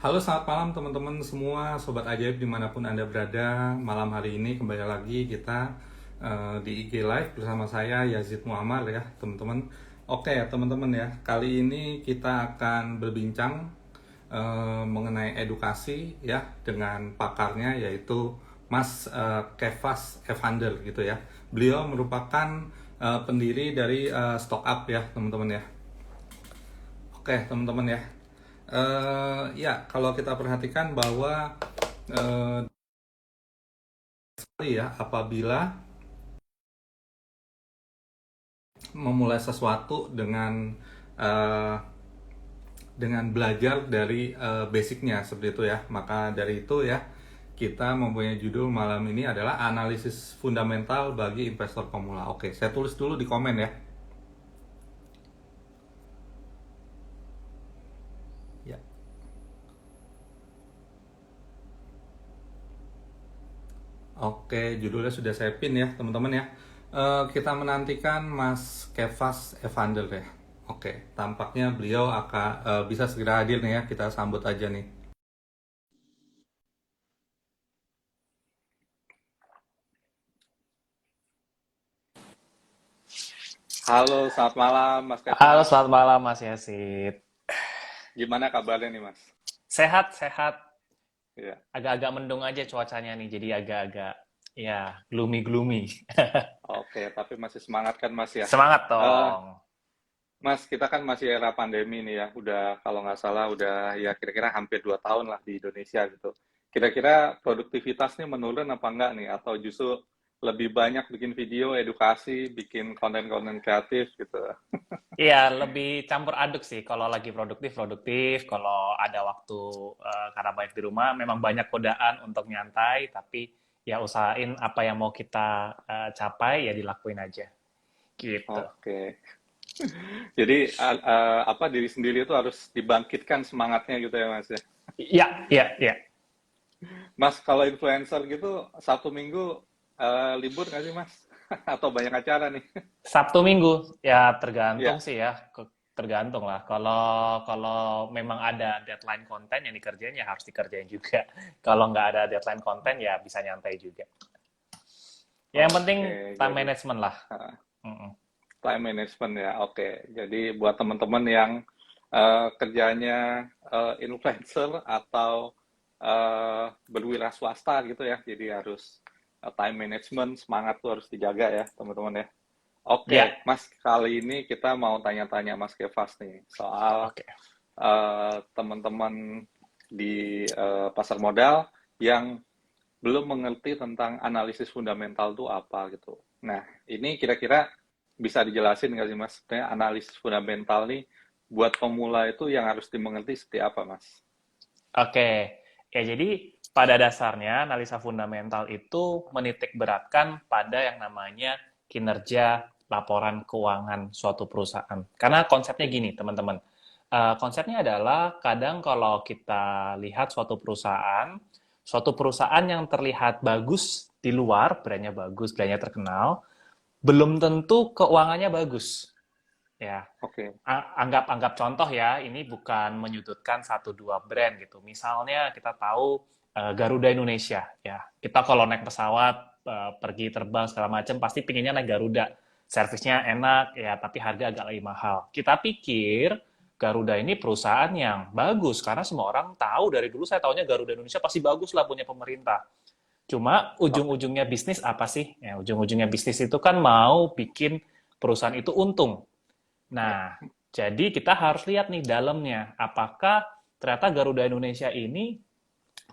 Halo, selamat malam teman-teman semua, Sobat Ajaib dimanapun Anda berada. Malam hari ini kembali lagi kita di IG Live bersama saya Yazid Muammar ya teman-teman. Oke ya teman-teman ya, kali ini kita akan berbincang mengenai edukasi ya dengan pakarnya yaitu Mas Kefas Evander gitu ya. Beliau merupakan pendiri dari Stock Up ya teman-teman ya. Oke, teman-teman ya. Ya, kalau kita perhatikan bahwa ya apabila memulai sesuatu eh, dengan belajar dari basicnya seperti itu ya. Maka dari itu ya, kita mempunyai judul malam ini adalah analisis fundamental bagi investor pemula. Oke, saya tulis dulu di komen ya. Ya. Oke, judulnya sudah saya pin ya, teman-teman ya. Kita menantikan Mas Kefas Evander ya. Oke, tampaknya beliau akan bisa segera hadir nih ya. Kita sambut aja nih. Halo, selamat malam Mas Halo, Kefas. selamat malam Mas Yasid. Gimana kabarnya nih Mas? Sehat, sehat. Ya. Agak-agak mendung aja cuacanya nih, jadi agak-agak ya gloomy-gloomy. Oke, tapi masih semangat kan Mas ya? Semangat Eh, dong. Mas, kita kan masih era pandemi nih ya. Udah kalau nggak salah udah ya kira-kira hampir 2 tahun lah di Indonesia gitu. Kira-kira produktivitas nih menurun apa enggak nih? Atau justru lebih banyak bikin video edukasi, bikin konten-konten kreatif gitu. Iya, lebih campur aduk sih. Kalau lagi produktif, produktif. Kalau ada waktu karena banyak di rumah, memang banyak godaan untuk nyantai, tapi ya usahain apa yang mau kita capai, ya dilakuin aja. Gitu. Oke. Jadi apa diri sendiri itu harus dibangkitkan semangatnya gitu ya Mas ya. Iya, iya, iya. Mas, kalau influencer gitu Sabtu Minggu libur nggak sih Mas? Atau banyak acara nih? Sabtu Minggu ya tergantung Ya. sih ya, tergantung lah. Kalau kalau memang ada deadline konten yang dikerjain ya harus dikerjain juga. Kalau nggak ada deadline konten ya bisa nyantai juga. Ya, yang penting Oke, time jadi management lah. uh, Mm-mm. time management ya. Oke, jadi buat teman-teman yang kerjanya influencer atau berwira swasta gitu ya, jadi harus time management, semangat tuh harus dijaga ya teman-teman ya. Ya, Oke, Mas, kali ini kita mau tanya-tanya Mas Kevas nih soal oke. teman-teman di pasar modal yang belum mengerti tentang analisis fundamental itu apa gitu. Nah, ini kira-kira bisa dijelasin nggak sih Mas? Sebenarnya analisis fundamental nih buat pemula itu yang harus dimengerti seperti apa Mas? Oke, ya jadi pada dasarnya analisa fundamental itu menitik beratkan pada yang namanya kinerja laporan keuangan suatu perusahaan. Karena konsepnya Oke, gini, teman-teman. Konsepnya adalah kadang kalau kita lihat suatu perusahaan yang terlihat bagus di luar, brandnya terkenal, belum tentu keuangannya bagus. Ya, oke, anggap anggap contoh ya, ini bukan menyudutkan satu dua brand gitu. Misalnya kita tahu Garuda Indonesia ya. Kita kalau naik pesawat pergi terbang segala macam pasti pinginnya naik Garuda. Servisnya enak ya, tapi harga agak lebih mahal. Kita pikir Garuda ini perusahaan yang bagus karena semua orang tahu dari dulu saya tahunya Garuda Indonesia pasti bagus lah punya pemerintah. Cuma oke, ujung-ujungnya bisnis apa sih? Ya, ujung-ujungnya bisnis itu kan mau bikin perusahaan itu untung. ya, Nah, jadi kita harus lihat nih dalamnya, apakah ternyata Garuda Indonesia ini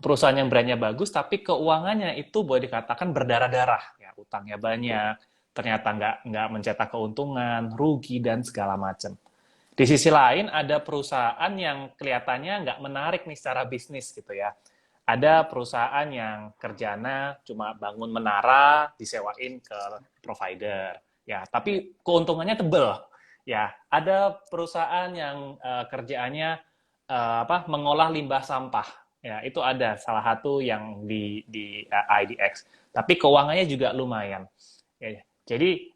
perusahaan yang brandnya bagus, tapi keuangannya itu boleh dikatakan berdarah-darah, ya utangnya oke, banyak, ternyata nggak mencetak keuntungan, rugi dan segala macam. Di sisi lain ada perusahaan yang kelihatannya nggak menarik nih secara bisnis gitu ya. Ada perusahaan yang kerjanya cuma bangun menara, disewain ke provider. Ya, ya, tapi keuntungannya tebel. Ya, ada perusahaan yang kerjaannya mengolah limbah sampah. Ya, itu ada salah satu yang di IDX. Tapi keuangannya juga lumayan. Ya, jadi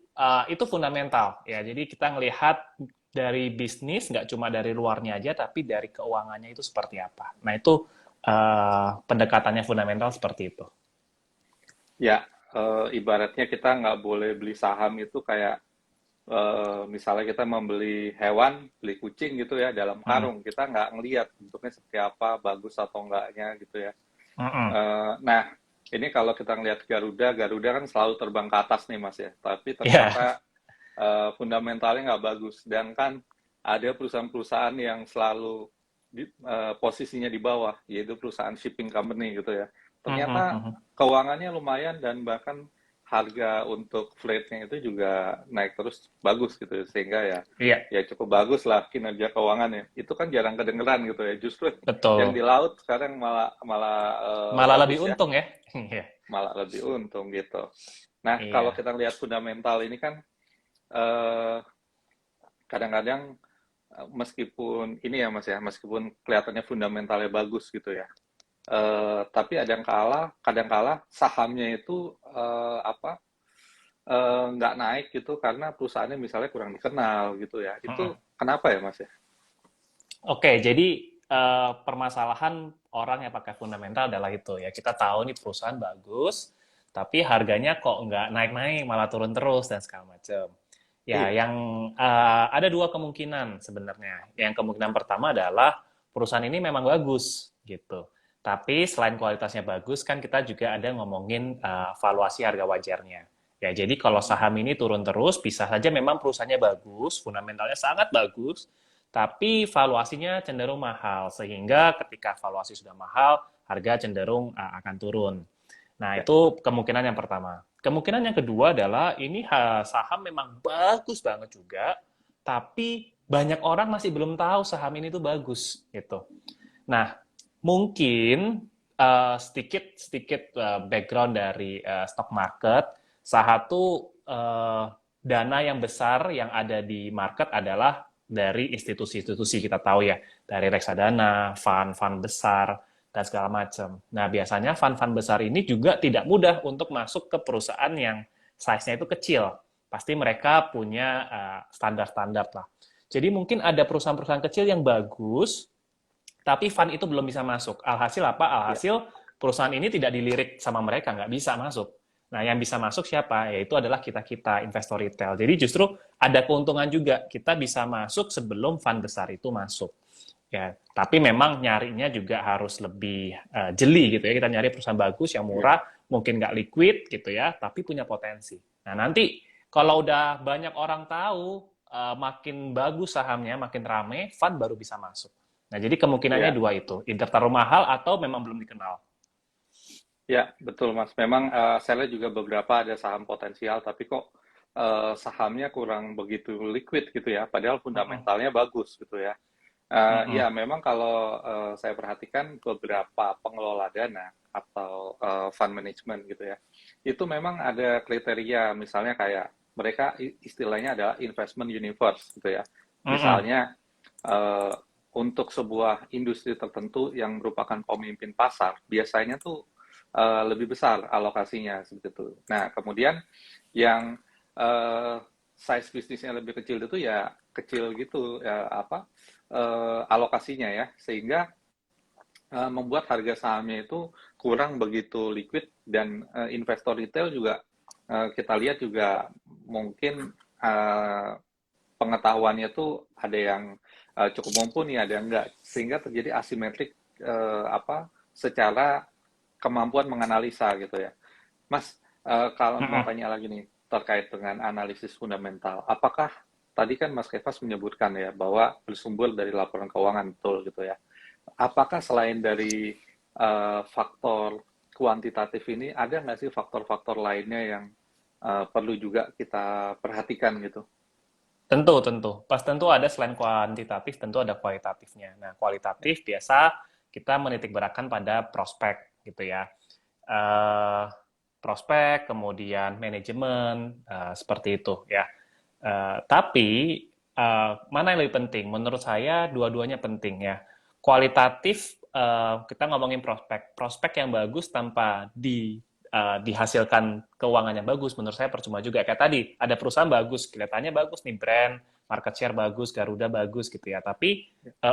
itu fundamental. Ya, jadi kita ngelihat dari bisnis, nggak cuma dari luarnya aja, tapi dari keuangannya itu seperti apa. Nah, itu pendekatannya fundamental seperti itu. Ya, ibaratnya kita nggak boleh beli saham itu kayak misalnya kita membeli hewan, beli kucing gitu ya dalam Mm-mm. karung, kita nggak ngelihat bentuknya seperti apa, bagus atau enggaknya gitu ya. Mm-mm. Nah, ini kalau kita ngelihat Garuda, Garuda kan selalu terbang ke atas nih Mas ya, tapi Ya, ternyata fundamentalnya nggak bagus. Dan kan ada perusahaan-perusahaan yang selalu posisinya di bawah, yaitu perusahaan shipping company gitu ya. Mhm, Ternyata mhm. keuangannya lumayan dan bahkan harga untuk fleetnya itu juga naik terus bagus gitu ya. Sehingga ya Iya, ya cukup bagus lah kinerja keuangannya. Itu kan jarang kedengeran gitu ya. Justru yang di betul. laut sekarang malah malah Malah lebih bagus ya, untung ya. Iya. malah lebih untung gitu. Nah, kalau Iya. kita lihat fundamental ini kan eh, kadang-kadang meskipun ini ya Mas ya, meskipun kelihatannya fundamentalnya bagus gitu ya, tapi kadang-kala sahamnya itu nggak naik gitu karena perusahaannya misalnya kurang dikenal gitu ya. Mhm. Itu kenapa ya Mas ya? Oke, jadi permasalahan orang yang pakai fundamental adalah itu ya. Kita tahu nih perusahaan bagus, tapi harganya kok nggak naik-naik, malah turun terus dan segala macam. Ya, Iya, yang ada dua kemungkinan sebenarnya. Yang kemungkinan pertama adalah perusahaan ini memang bagus gitu. Tapi selain kualitasnya bagus, kan kita juga ada ngomongin valuasi harga wajarnya. Ya, jadi kalau saham ini turun terus, bisa saja memang perusahaannya bagus, fundamentalnya sangat bagus, tapi valuasinya cenderung mahal, sehingga ketika valuasi sudah mahal, harga cenderung akan turun. Nah, ya, itu kemungkinan yang pertama. Kemungkinan yang kedua adalah ini saham memang bagus banget juga, tapi banyak orang masih belum tahu saham ini tuh bagus gitu. Nah, mungkin sedikit sedikit background dari stock market. Satu dana yang besar yang ada di market adalah dari institusi-institusi, kita tahu ya, dari reksadana, fund-fund besar dan segala macam. Nah, biasanya fund-fund besar ini juga tidak mudah untuk masuk ke perusahaan yang size-nya itu kecil. Pasti mereka punya standar-standar lah. Jadi mungkin ada perusahaan-perusahaan kecil yang bagus, tapi fund itu belum bisa masuk. Alhasil apa? ya, Alhasil perusahaan ini tidak dilirik sama mereka, nggak bisa masuk. Nah, yang bisa masuk siapa? Yaitu adalah kita-kita, investor retail. Jadi justru ada keuntungan juga. Kita bisa masuk sebelum fund besar itu masuk. Ya, tapi memang nyarinya juga harus lebih jeli gitu ya. Kita nyari perusahaan bagus yang ya. murah, mungkin nggak liquid gitu ya, tapi punya potensi. Nah, nanti kalau udah banyak orang tahu, makin bagus sahamnya, makin rame, fund baru bisa masuk. Nah, jadi kemungkinannya Ya, dua itu, either terlalu mahal atau memang belum dikenal. ya, betul Mas. Memang saya lihat juga beberapa ada saham potensial, tapi kok sahamnya kurang begitu liquid gitu ya. Padahal Mm-mm, fundamentalnya bagus gitu ya. mm-mm, Ya, memang kalau saya perhatikan beberapa pengelola dana atau fund management gitu ya, itu memang ada kriteria, misalnya kayak mereka istilahnya adalah investment universe gitu ya. mm-mm. Misalnya eh, untuk sebuah industri tertentu yang merupakan pemimpin pasar, biasanya tuh lebih besar alokasinya seperti itu. Nah, kemudian yang uh, size bisnisnya lebih kecil itu ya kecil gitu ya apa alokasinya ya, sehingga membuat harga sahamnya itu kurang begitu liquid dan investor retail juga kita lihat juga mungkin pengetahuannya tuh ada yang cukup mumpuni, ada yang enggak, sehingga terjadi asimetrik apa secara kemampuan menganalisa gitu ya. Mas, kalau mau Mm-mm. tanya lagi nih terkait dengan analisis fundamental, apakah tadi kan Mas Kefas menyebutkan ya bahwa bersumber dari laporan keuangan betul gitu ya. Apakah selain dari faktor kuantitatif ini ada nggak sih faktor-faktor lainnya yang perlu juga kita perhatikan gitu? Tentu, tentu. Pas tentu ada selain kuantitatif, tentu ada kualitatifnya. Nah, kualitatif biasa kita menitik beratkan pada prospek gitu ya. Eh, Prospek, kemudian manajemen, seperti itu ya. Tapi mana yang lebih penting? Menurut saya dua-duanya penting ya. Kualitatif kita ngomongin prospek. Prospek yang bagus tanpa dihasilkan keuangan yang bagus, menurut saya percuma juga. Kayak tadi, ada perusahaan bagus, kelihatannya bagus nih brand, market share bagus, Garuda bagus gitu ya. Tapi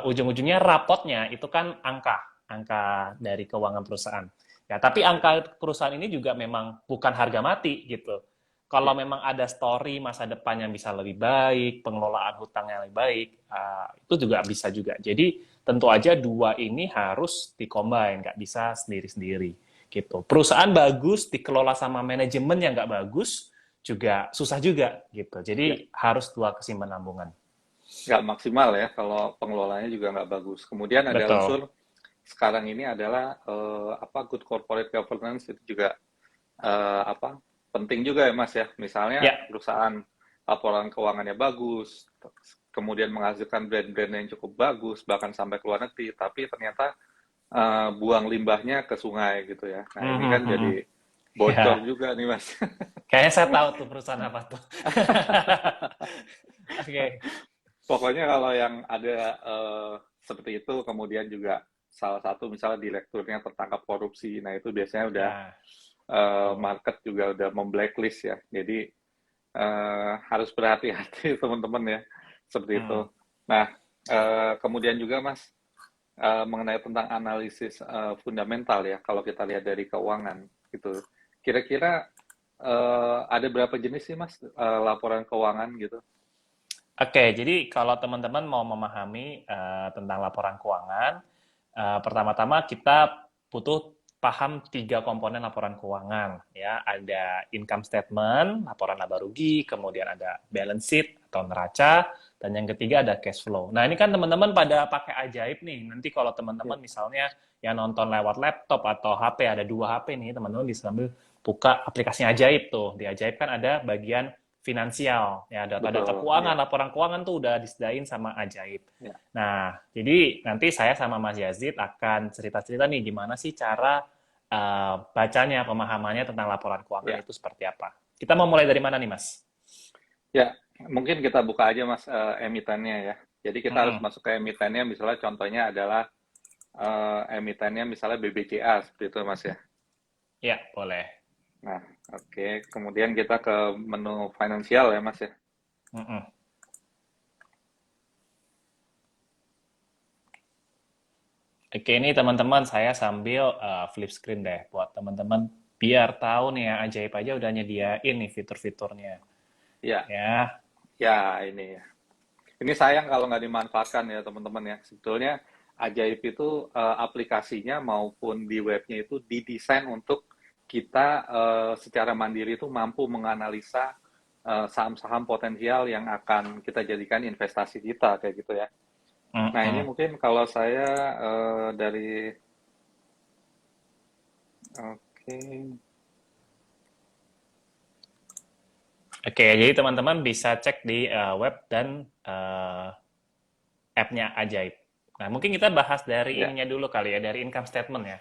ujung-ujungnya rapotnya itu kan angka dari keuangan perusahaan. Ya, tapi angka perusahaan ini juga memang bukan harga mati gitu. Kalau memang ada story masa depan yang bisa lebih baik, pengelolaan hutang yang lebih baik, itu juga bisa juga. Jadi tentu aja dua ini harus dikombin, nggak bisa sendiri-sendiri gitu. Perusahaan bagus dikelola sama manajemen yang nggak bagus juga susah juga gitu. Jadi harus dua kesinambungan. Nggak maksimal ya kalau pengelolaannya juga nggak bagus. Kemudian ada Betul. unsur sekarang ini adalah good corporate governance itu juga penting juga ya Mas ya. Misalnya Ya, perusahaan laporan keuangannya bagus, kemudian menghasilkan brand-brand yang cukup bagus, bahkan sampai ke luar negeri, tapi ternyata buang limbahnya ke sungai gitu ya. Nah ini kan jadi bocor ya. juga nih Mas. Kayaknya saya tahu tuh perusahaan apa tuh. Oke. Pokoknya kalau yang ada seperti itu, kemudian juga salah satu misalnya direkturnya tertangkap korupsi, nah itu biasanya udah Ya, betul. market juga udah memblacklist ya. Jadi harus berhati-hati teman-teman ya, seperti itu. Hmm. Nah, kemudian juga Mas, mengenai tentang analisis fundamental ya, kalau kita lihat dari keuangan gitu. Kira-kira ada berapa jenis sih Mas laporan keuangan gitu? Oke, jadi kalau teman-teman mau memahami tentang laporan keuangan, pertama-tama kita butuh paham tiga komponen laporan keuangan. Ya, ada income statement, laporan laba rugi, kemudian ada balance sheet atau neraca, dan yang ketiga ada cash flow. Nah, ini kan teman-teman pada pakai Ajaib nih. Nanti kalau Ya, teman-teman misalnya yang nonton lewat laptop atau HP, ada dua HP nih, teman-teman bisa sambil buka aplikasinya Ajaib tuh. Di Ajaib kan ada bagian finansial, ya data-data betul. keuangan, Ya, laporan keuangan tuh udah disediain sama Ajaib. ya, Nah, jadi nanti saya sama Mas Yazid akan cerita-cerita nih gimana sih cara bacanya, pemahamannya tentang laporan keuangan ya. itu seperti apa. Kita mau mulai dari mana nih, Mas? Ya, mungkin kita buka aja Mas emitennya ya. Jadi kita harus Mm-mm. masuk ke emitennya, misalnya contohnya adalah emitennya misalnya BBCA seperti itu Mas ya. Ya, boleh. Nah, oke. Kemudian kita ke menu finansial ya Mas ya. Mm-mm. Oke, ini teman-teman saya sambil flip screen deh buat teman-teman biar tahu nih ya, Ajaib aja udah nyediain nih fitur-fiturnya. Ya, Ya, ya ini ya. Ini sayang kalau nggak dimanfaatkan ya teman-teman ya. Sebetulnya Ajaib itu aplikasinya maupun di webnya itu didesain untuk kita secara mandiri itu mampu menganalisa saham-saham potensial yang akan kita jadikan investasi kita kayak gitu ya. Nah ini mm-mm. mungkin kalau saya dari oke Oke, jadi teman-teman bisa cek di web dan app-nya Ajaib. Nah, mungkin kita bahas dari ya ininya dulu kali ya, dari income statement ya.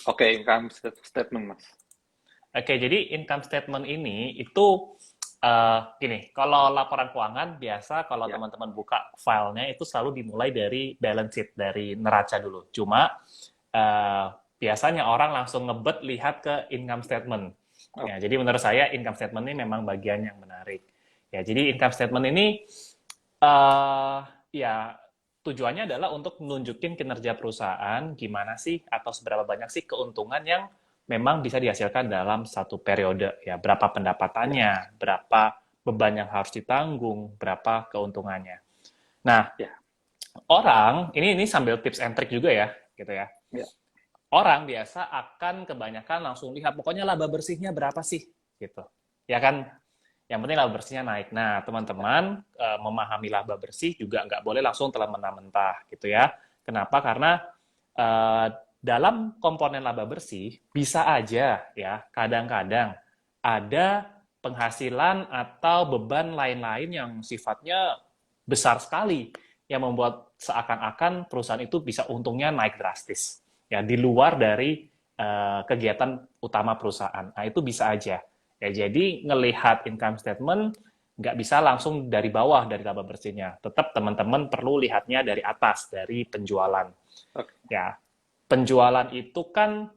oke income statement mas. Oke, jadi income statement ini itu gini, kalau laporan keuangan biasa kalau Ya teman-teman buka filenya itu selalu dimulai dari balance sheet, dari neraca dulu. Cuma eh, biasanya orang langsung ngebet lihat ke income statement. oh, Ya, jadi menurut saya income statement ini memang bagian yang menarik. Ya, jadi income statement ini eh ya tujuannya adalah untuk nunjukin kinerja perusahaan gimana sih atau seberapa banyak sih keuntungan yang memang bisa dihasilkan dalam satu periode ya berapa ya pendapatannya, berapa beban yang harus ditanggung, berapa keuntungannya. Nah, ya orang ini sambil tips and trick juga ya, gitu ya. ya Orang biasa akan kebanyakan langsung lihat pokoknya laba bersihnya berapa sih gitu. Ya kan, yang penting laba bersihnya naik. Nah, teman-teman memahami laba bersih juga nggak boleh langsung telan mentah-mentah gitu ya. Kenapa? Karena eh, dalam komponen laba bersih bisa aja ya kadang-kadang ada penghasilan atau beban lain-lain yang sifatnya besar sekali yang membuat seakan-akan perusahaan itu bisa untungnya naik drastis ya di luar dari kegiatan utama perusahaan. Nah, itu bisa aja. Ya, jadi ngelihat income statement nggak bisa langsung dari bawah dari laba bersihnya. Tetap teman-teman perlu lihatnya dari atas, dari penjualan. oke Ya, penjualan itu kan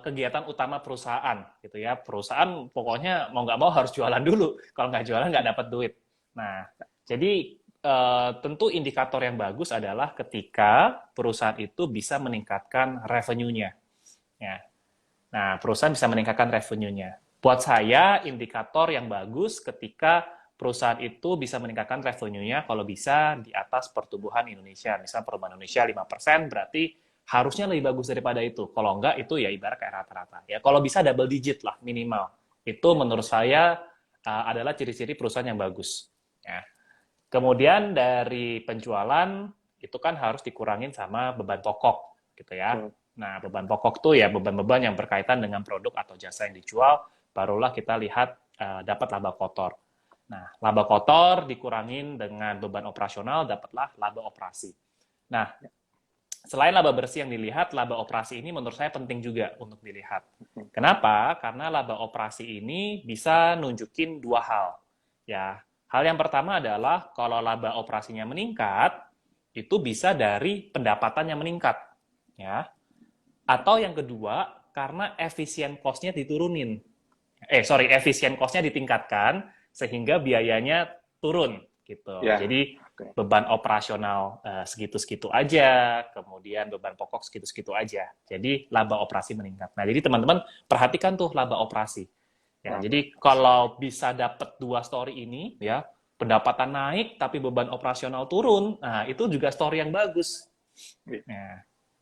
kegiatan utama perusahaan, gitu ya. Perusahaan pokoknya mau nggak mau harus jualan dulu. Kalau nggak jualan nggak dapat duit. Nah, Jadi tentu indikator yang bagus adalah ketika perusahaan itu bisa meningkatkan revenue-nya. Ya. Nah, perusahaan bisa meningkatkan revenue-nya. Buat saya, indikator yang bagus ketika perusahaan itu bisa meningkatkan revenue-nya kalau bisa di atas pertumbuhan Indonesia. Misal pertumbuhan Indonesia 5%, berarti harusnya lebih bagus daripada itu. Kalau enggak, itu ya ibarat kayak rata-rata. Ya, kalau bisa double digit lah minimal. Itu menurut saya adalah ciri-ciri perusahaan yang bagus. Ya. Kemudian dari penjualan itu kan harus dikurangin sama beban pokok gitu ya. Nah, beban pokok tuh ya beban-beban yang berkaitan dengan produk atau jasa yang dijual, barulah kita lihat dapat laba kotor. Nah, laba kotor dikurangin dengan beban operasional, dapatlah laba operasi. Nah, selain laba bersih yang dilihat, laba operasi ini menurut saya penting juga untuk dilihat. Kenapa? Karena laba operasi ini bisa nunjukin dua hal. Ya, hal yang pertama adalah kalau laba operasinya meningkat, itu bisa dari pendapatan yang meningkat, ya. Atau yang kedua, karena efisien cost-nya diturunin. Efisien cost-nya ditingkatkan sehingga biayanya turun gitu. Ya, Jadi oke. beban operasional segitu-segitu aja, kemudian beban pokok segitu-segitu aja. Jadi laba operasi meningkat. Nah, jadi teman-teman perhatikan tuh laba operasi. Ya, Oke. jadi kalau bisa dapat dua story ini, ya pendapatan naik tapi beban operasional turun, nah itu juga story yang bagus. Iya. Nah,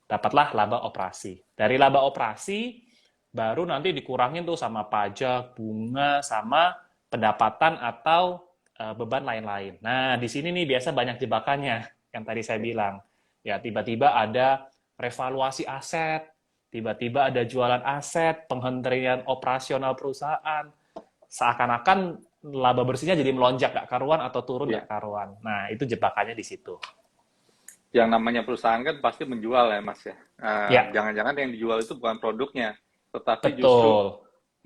dapatlah laba operasi. Dari laba operasi, baru nanti dikurangin tuh sama pajak, bunga, sama pendapatan atau beban lain-lain. Nah, di sini nih biasa banyak jebakannya, yang tadi saya bilang. Ya, tiba-tiba ada revaluasi aset, tiba-tiba ada jualan aset, penghentian operasional perusahaan, seakan-akan laba bersihnya jadi melonjak gak karuan atau turun Iya. gak karuan. Nah, itu jebakannya di situ. Yang namanya perusahaan kan pasti menjual ya Mas ya. Ya, Jangan-jangan yang dijual itu bukan produknya, tetapi justru betul.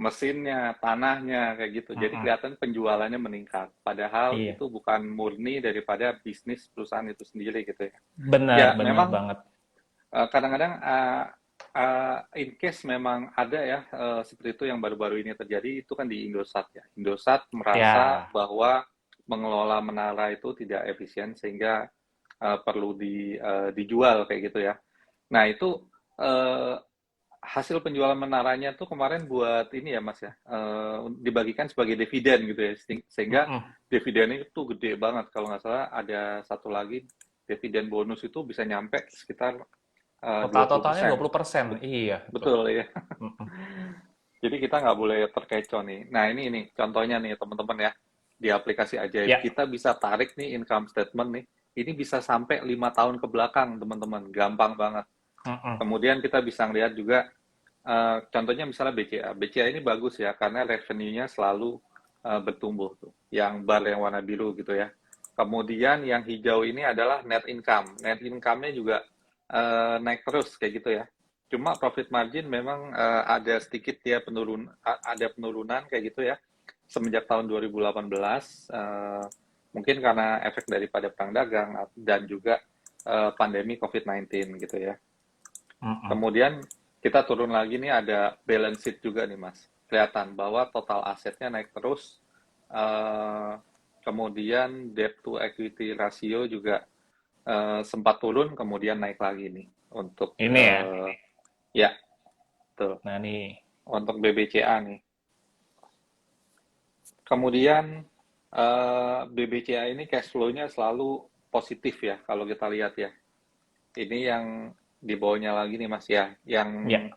mesinnya, tanahnya kayak gitu. Jadi Mm-mm. kelihatan penjualannya meningkat. Padahal Iya, itu bukan murni daripada bisnis perusahaan itu sendiri gitu ya. benar, Ya benar memang banget. kadang-kadang in case memang ada ya seperti itu yang baru-baru ini terjadi itu kan di Indosat ya. Indosat merasa Ya, bahwa mengelola menara itu tidak efisien sehingga perlu dijual kayak gitu ya. Nah itu uh, hasil penjualan menaranya tuh kemarin buat ini ya Mas ya, dibagikan sebagai dividen gitu ya, sehingga mm-mm. dividennya itu gede banget kalau nggak salah ada satu lagi dividen bonus itu bisa nyampe sekitar Total-totalnya 20%. 20%. Iya, betul. Betul ya. Mm-mm. Jadi kita nggak boleh terkecoh nih. Nah ini contohnya nih teman-teman ya, di aplikasi Ajaib Ya, kita bisa tarik nih income statement nih. Ini bisa sampai 5 tahun ke belakang teman-teman, gampang banget. mm-mm. Kemudian kita bisa ngelihat juga contohnya misalnya BCA. BCA ini bagus ya karena revenue-nya selalu bertumbuh tuh. Yang bar yang warna biru gitu ya. Kemudian yang hijau ini adalah net income. Net income-nya juga naik terus kayak gitu ya. Cuma profit margin memang ada sedikit ya ada penurunan kayak gitu ya. Semenjak tahun 2018 mungkin karena efek daripada perang dagang dan juga pandemi COVID-19 gitu ya. Mm-mm. Kemudian kita turun lagi nih ada balance sheet juga nih Mas. Kelihatan bahwa total asetnya naik terus. Eh, kemudian debt to equity ratio juga sempat turun, kemudian naik lagi nih untuk Ini ya. ya tuh Nah, nih. untuk BBCA nih. Kemudian BBCA ini cash flow-nya selalu positif ya kalau kita lihat ya. Ini yang di bawahnya lagi nih Mas ya, yang Ya.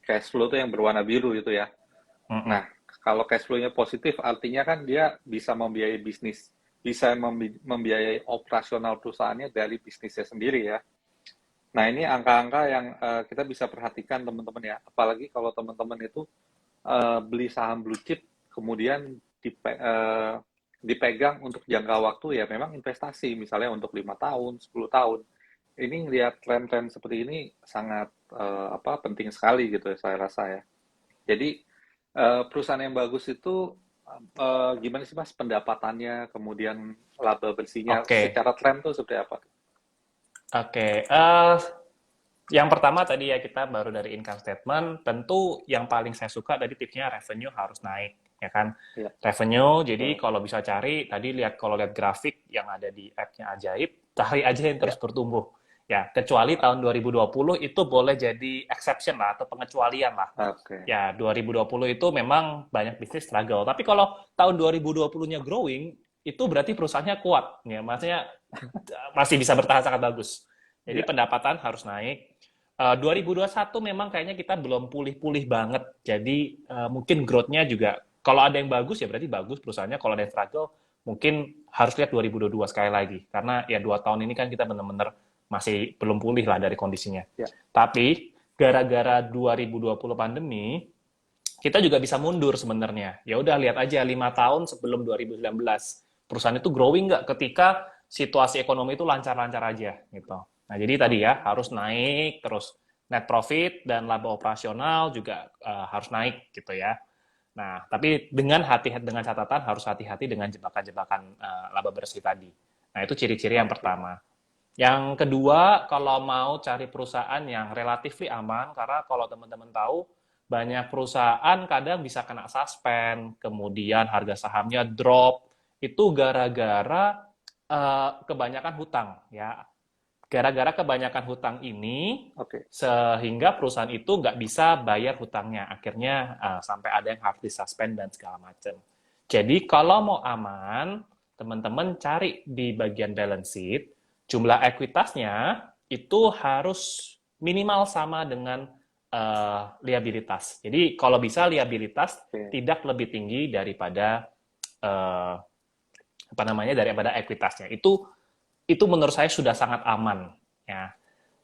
cash flow tuh yang berwarna biru itu ya. Mm-mm. Nah, kalau cash flow-nya positif, artinya kan dia bisa membiayai bisnis, bisa membiayai operasional perusahaannya dari bisnisnya sendiri ya. Nah, ini angka-angka yang kita bisa perhatikan teman-teman ya. Apalagi kalau teman-teman itu beli saham blue chip, kemudian dipegang untuk jangka waktu ya memang investasi, misalnya untuk 5 tahun, 10 tahun. Ini ngelihat tren-tren seperti ini sangat penting sekali gitu ya, saya rasa ya. Jadi perusahaan yang bagus itu gimana sih Mas pendapatannya, kemudian laba bersihnya Oke. secara tren tuh seperti apa? Oke. Yang pertama tadi ya kita baru dari income statement, tentu yang paling saya suka tadi tipsnya revenue harus naik. ya kan? Iya, Revenue, jadi betul. kalau bisa cari, tadi kalau lihat grafik yang ada di app-nya Ajaib, cari aja yang Ya, terus bertumbuh. Ya, kecuali tahun 2020 itu boleh jadi exception lah, atau pengecualian lah. oke. Ya, 2020 itu memang banyak bisnis struggle. Tapi kalau tahun 2020-nya growing, itu berarti perusahaannya kuat. Ya, maksudnya masih bisa bertahan sangat bagus. Jadi Ya, pendapatan harus naik. 2021 memang kayaknya kita belum pulih-pulih banget. Jadi mungkin growth-nya juga, kalau ada yang bagus ya berarti bagus perusahaannya. Kalau ada yang struggle, mungkin harus lihat 2022 sekali lagi. Karena ya 2 tahun ini kan kita benar-benar masih belum pulih lah dari kondisinya. ya, Tapi gara-gara 2020 pandemi, kita juga bisa mundur sebenarnya. Ya udah lihat aja 5 tahun sebelum 2019 perusahaan itu growing nggak ketika situasi ekonomi itu lancar-lancar aja gitu. Nah jadi tadi ya harus naik terus net profit dan laba operasional juga harus naik gitu ya. Nah tapi dengan dengan catatan harus hati-hati dengan jebakan-jebakan laba bersih tadi. Nah itu ciri-ciri yang oke. pertama. Yang kedua, kalau mau cari perusahaan yang relatif aman, karena kalau teman-teman tahu, banyak perusahaan kadang bisa kena suspend, kemudian harga sahamnya drop, itu gara-gara kebanyakan hutang. Ya, gara-gara kebanyakan hutang ini, Oke. sehingga perusahaan itu nggak bisa bayar hutangnya. Akhirnya sampai ada yang harus disuspend dan segala macam. Jadi kalau mau aman, teman-teman cari di bagian balance sheet, jumlah ekuitasnya itu harus minimal sama dengan liabilitas. Jadi kalau bisa liabilitas Oke. tidak lebih tinggi daripada uh, apa namanya daripada ekuitasnya. Itu menurut saya sudah sangat aman ya.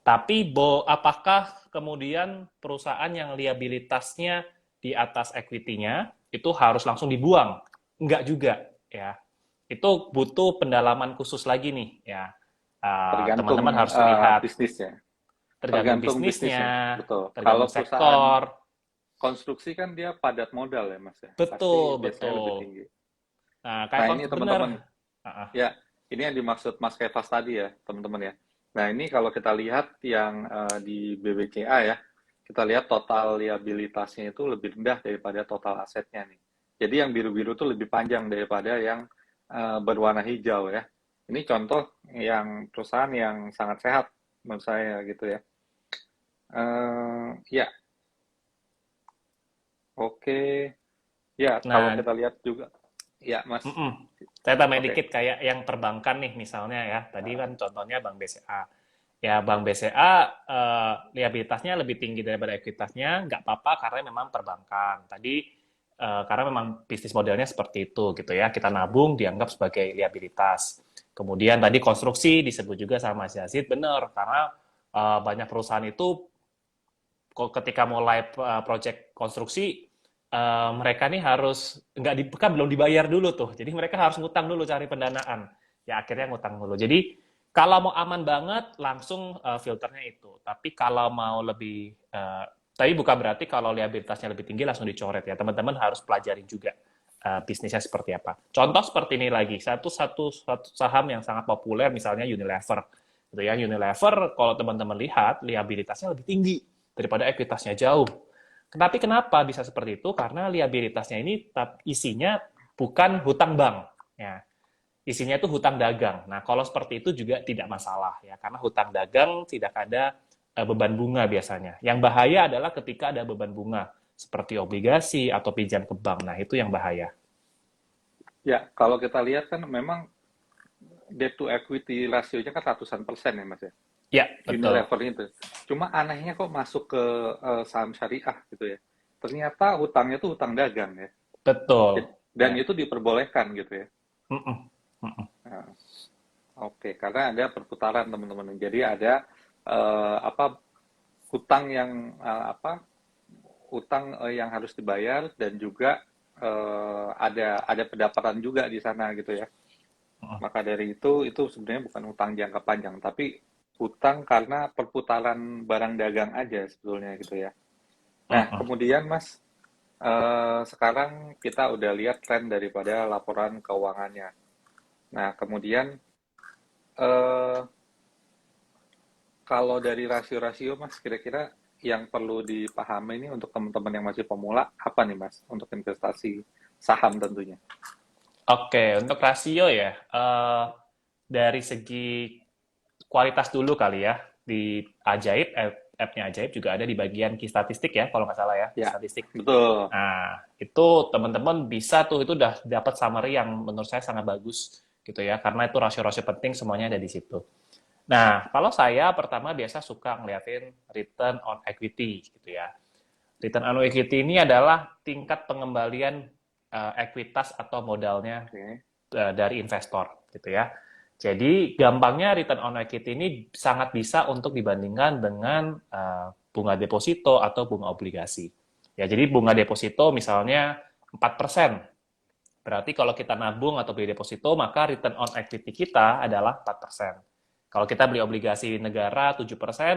Tapi apakah kemudian perusahaan yang liabilitasnya di atas equity-nya itu harus langsung dibuang? Enggak juga ya. Itu butuh pendalaman khusus lagi nih ya. Teman-teman Tergantung harus lihat bisnisnya. tergantung Tergantung bisnisnya, bisnisnya, betul. Kalau tergantung perusahaan sektor. konstruksi kan dia padat modal ya, Mas ya. Pasti Betul, biasanya lebih betul. tinggi. Nah, Nah, kayak ini bener. teman-teman, ya, ini yang dimaksud Mas Kevas tadi ya, teman-teman ya. Nah, ini kalau kita lihat yang di BBCA ya, kita lihat total liabilitasnya itu lebih rendah daripada total asetnya nih. Jadi yang biru-biru itu lebih panjang daripada yang berwarna hijau ya. Ini contoh yang perusahaan yang sangat sehat menurut saya gitu ya. Ya, oke. Ya, kalau Nah, kita lihat juga, ya Mas, mm-mm. Saya tambahin oke. dikit kayak yang perbankan nih misalnya ya. Tadi Nah, kan contohnya Bank BCA. Ya Bank BCA liabilitasnya lebih tinggi daripada ekuitasnya, nggak apa-apa karena memang perbankan. Tadi karena memang bisnis modelnya seperti itu gitu ya. Kita nabung dianggap sebagai liabilitas. Kemudian tadi konstruksi disebut juga sama Mas Yazid, benar karena banyak perusahaan itu ketika mulai project konstruksi mereka nih harus nggak kan belum dibayar dulu tuh, jadi mereka harus ngutang dulu cari pendanaan, ya akhirnya ngutang dulu. Jadi kalau mau aman banget langsung filternya itu. Tapi kalau mau lebih, tapi bukan berarti kalau liabilitasnya lebih tinggi langsung dicoret ya. Teman-teman harus pelajari juga bisnisnya seperti apa. Contoh seperti ini lagi, satu saham yang sangat populer misalnya Unilever. Gitu ya, Unilever kalau teman-teman lihat liabilitasnya lebih tinggi daripada ekuitasnya jauh. Tapi kenapa bisa seperti itu? Karena liabilitasnya ini isinya bukan hutang bank, ya. Isinya itu hutang dagang. Nah, kalau seperti itu juga tidak masalah ya, karena hutang dagang tidak ada beban bunga biasanya. Yang bahaya adalah ketika ada beban bunga seperti obligasi atau pinjam ke bank. Nah, itu yang bahaya. ya kalau kita lihat kan memang debt to equity rasionya kan ratusan persen ya Mas ya. Ya, betul. Unilever itu. Cuma anehnya kok masuk ke saham syariah gitu ya. Ternyata hutangnya itu hutang dagang ya. Betul. Dan Ya. itu diperbolehkan gitu ya. Mm-mm. Mm-mm. Nah, oke, karena ada perputaran teman-teman. Jadi ada apa hutang yang yang harus dibayar dan juga ada pendapatan juga di sana gitu ya. Maka dari itu sebenarnya bukan hutang jangka panjang, tapi hutang karena perputaran barang dagang aja sebetulnya gitu ya. Nah, Mm-mm. kemudian Mas, sekarang kita udah lihat tren daripada laporan keuangannya. Nah, kemudian eh, kalau dari rasio-rasio Mas, kira-kira yang perlu dipahami ini untuk teman-teman yang masih pemula apa nih Mas untuk investasi saham tentunya. Oke, untuk rasio ya, dari segi kualitas dulu kali ya, di Ajaib, app-nya Ajaib juga ada di bagian key statistik ya, kalau nggak salah ya, key Ya, statistik. betul. Nah, itu teman-teman bisa tuh, itu udah dapat summary yang menurut saya sangat bagus gitu ya, karena itu rasio-rasio penting semuanya ada di situ. Nah, kalau saya pertama biasa suka ngeliatin return on equity gitu ya. Return on equity ini adalah tingkat pengembalian ekuitas atau modalnya Oke. dari investor gitu ya. Jadi gampangnya return on equity ini sangat bisa untuk dibandingkan dengan bunga deposito atau bunga obligasi. Ya, jadi bunga deposito misalnya 4%. Berarti kalau kita nabung atau beli deposito, maka return on equity kita adalah 4%. Kalau kita beli obligasi negara 7%,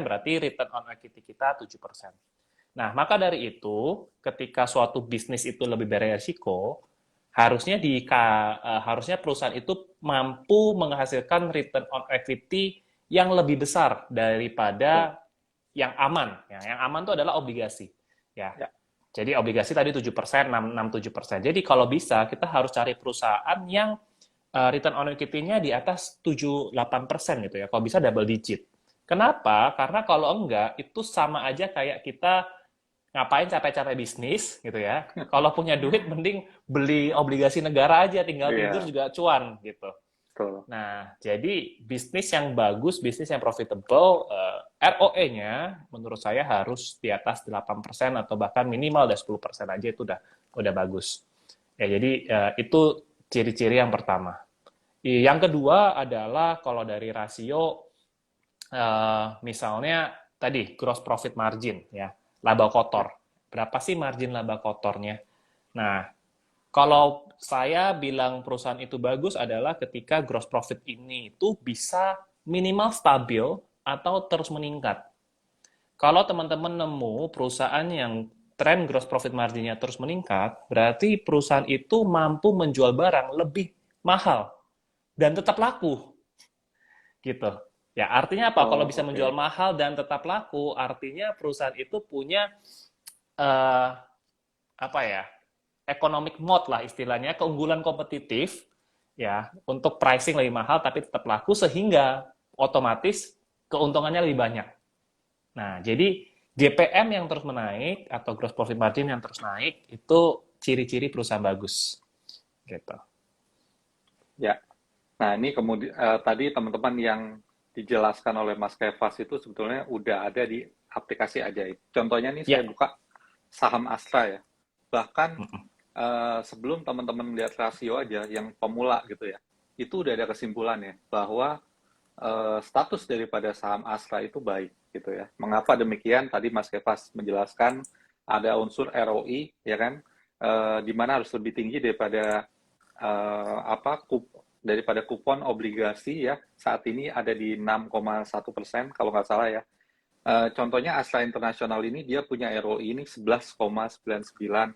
berarti return on equity kita 7%. Nah, maka dari itu, ketika suatu bisnis itu lebih beresiko, harusnya perusahaan itu mampu menghasilkan return on equity yang lebih besar Betul. daripada yang aman. Ya, yang aman itu adalah obligasi. Ya. Ya. Jadi obligasi tadi 7%, 6-7%. Jadi kalau bisa kita harus cari perusahaan yang return on equity-nya di atas 7-8% gitu ya. Kalau bisa double digit. Kenapa? Karena kalau enggak, itu sama aja kayak kita ngapain capek-capek bisnis gitu ya. Kalau punya duit mending beli obligasi negara aja, tinggal tidur Iya, juga cuan gitu. betul. Nah, jadi bisnis yang bagus, bisnis yang profitable, ROE-nya menurut saya harus di atas 8% atau bahkan minimal udah 10% aja itu udah bagus. Ya, jadi itu ciri-ciri yang pertama. Yang kedua adalah kalau dari rasio misalnya tadi gross profit margin ya, laba Ya. kotor. Berapa sih margin laba kotornya? Nah, kalau saya bilang perusahaan itu bagus adalah ketika gross profit ini itu bisa minimal stabil atau terus meningkat. Kalau teman-teman nemu perusahaan yang tren gross profit marginnya terus meningkat, berarti perusahaan itu mampu menjual barang lebih mahal dan tetap laku, gitu. Ya, artinya apa? Kalau Oh, bisa menjual oke. mahal dan tetap laku, artinya perusahaan itu punya eh, apa ya? Economic mode lah istilahnya, keunggulan kompetitif ya untuk pricing lebih mahal tapi tetap laku sehingga otomatis keuntungannya lebih banyak. Nah, jadi GPM yang terus menaik atau gross profit margin yang terus naik itu ciri-ciri perusahaan bagus gitu. Ya. Nah, ini kemudian tadi teman-teman yang dijelaskan oleh Mas Kevas itu sebetulnya udah ada di aplikasi Ajaib. Contohnya nih saya Ya. buka saham Astra ya. Bahkan sebelum teman-teman melihat rasio aja yang pemula gitu ya, itu udah ada kesimpulannya bahwa status daripada saham Astra itu baik gitu ya. Mengapa demikian? Tadi Mas Kevas menjelaskan ada unsur ROI ya kan, di mana harus lebih tinggi daripada daripada kupon obligasi ya. Saat ini ada di 6,1% kalau nggak salah ya. Contohnya Astra Internasional ini dia punya ROI ini 11,99%.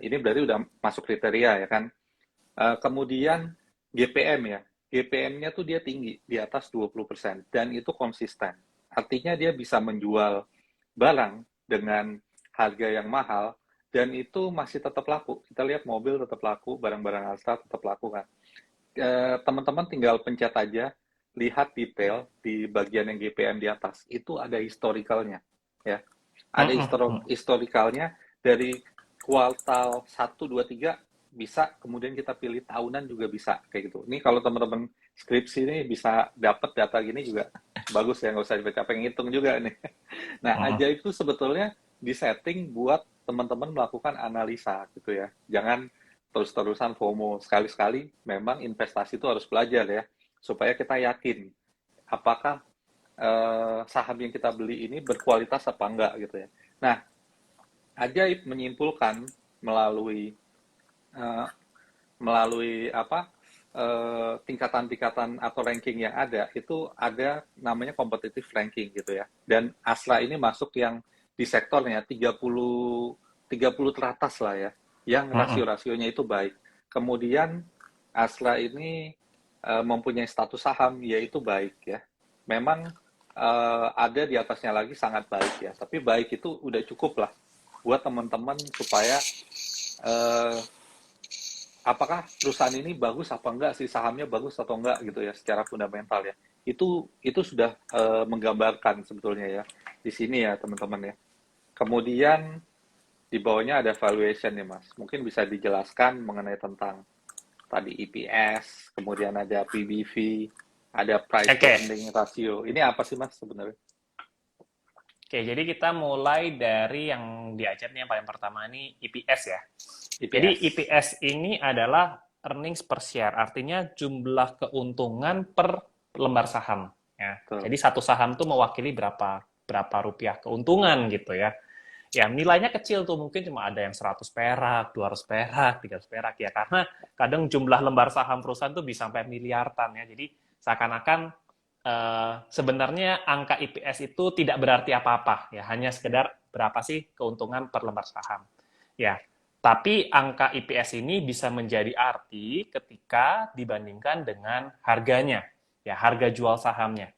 Ini berarti udah masuk kriteria ya kan. Kemudian GPM ya. GPM-nya tuh dia tinggi, di atas 20%. Dan itu konsisten. Artinya dia bisa menjual barang dengan harga yang mahal, dan itu masih tetap laku. Kita lihat mobil tetap laku, barang-barang Astra tetap laku kan. Teman-teman tinggal pencet aja, lihat detail di bagian yang GPM di atas. Itu ada historicalnya. Ya. Ada historicalnya dari kuartal 1, 2, 3 bisa, kemudian kita pilih tahunan juga bisa kayak gitu. Ini kalau teman-teman skripsi ini bisa dapat data gini juga bagus ya, nggak usah capek ngitung juga nih. Nah, Ajaib itu sebetulnya disetting buat teman-teman melakukan analisa gitu ya. Jangan terus-terusan FOMO. Sekali-sekali memang investasi itu harus belajar ya, supaya kita yakin apakah saham yang kita beli ini berkualitas apa enggak gitu ya. Nah, Ajaib menyimpulkan melalui uh, apa tingkatan-tingkatan atau ranking yang ada, itu ada namanya competitive ranking gitu ya. Dan Astra ini masuk yang di sektornya 30 teratas lah ya, yang rasio-rasionya itu baik. Kemudian Astra ini mempunyai status saham yaitu baik ya. Memang ada di atasnya lagi sangat baik ya, tapi baik itu udah cukup lah buat teman-teman supaya eh, apakah perusahaan ini bagus apa enggak sih, sahamnya bagus atau enggak gitu ya secara fundamental ya. Itu sudah menggambarkan sebetulnya ya di sini ya teman-teman ya. Kemudian di bawahnya ada valuation nih Mas. Mungkin bisa dijelaskan mengenai tentang tadi EPS, kemudian ada PBV, ada price to Oke. earning ratio. Ini apa sih Mas sebenarnya? Oke, jadi kita mulai dari yang di Acep nih, yang paling pertama ini EPS ya. Jadi EPS. EPS ini adalah earnings per share, artinya jumlah keuntungan per lembar saham. Ya. Betul. Jadi satu saham itu mewakili berapa rupiah keuntungan gitu ya. Ya nilainya kecil tuh, mungkin cuma ada yang 100 perak, 200 perak, 300 perak ya, karena kadang jumlah lembar saham perusahaan tuh bisa sampai miliaran ya. Jadi seakan-akan sebenarnya angka IPS itu tidak berarti apa-apa ya, hanya sekedar berapa sih keuntungan per lembar saham. Ya, tapi angka IPS ini bisa menjadi arti ketika dibandingkan dengan harganya, ya harga jual sahamnya.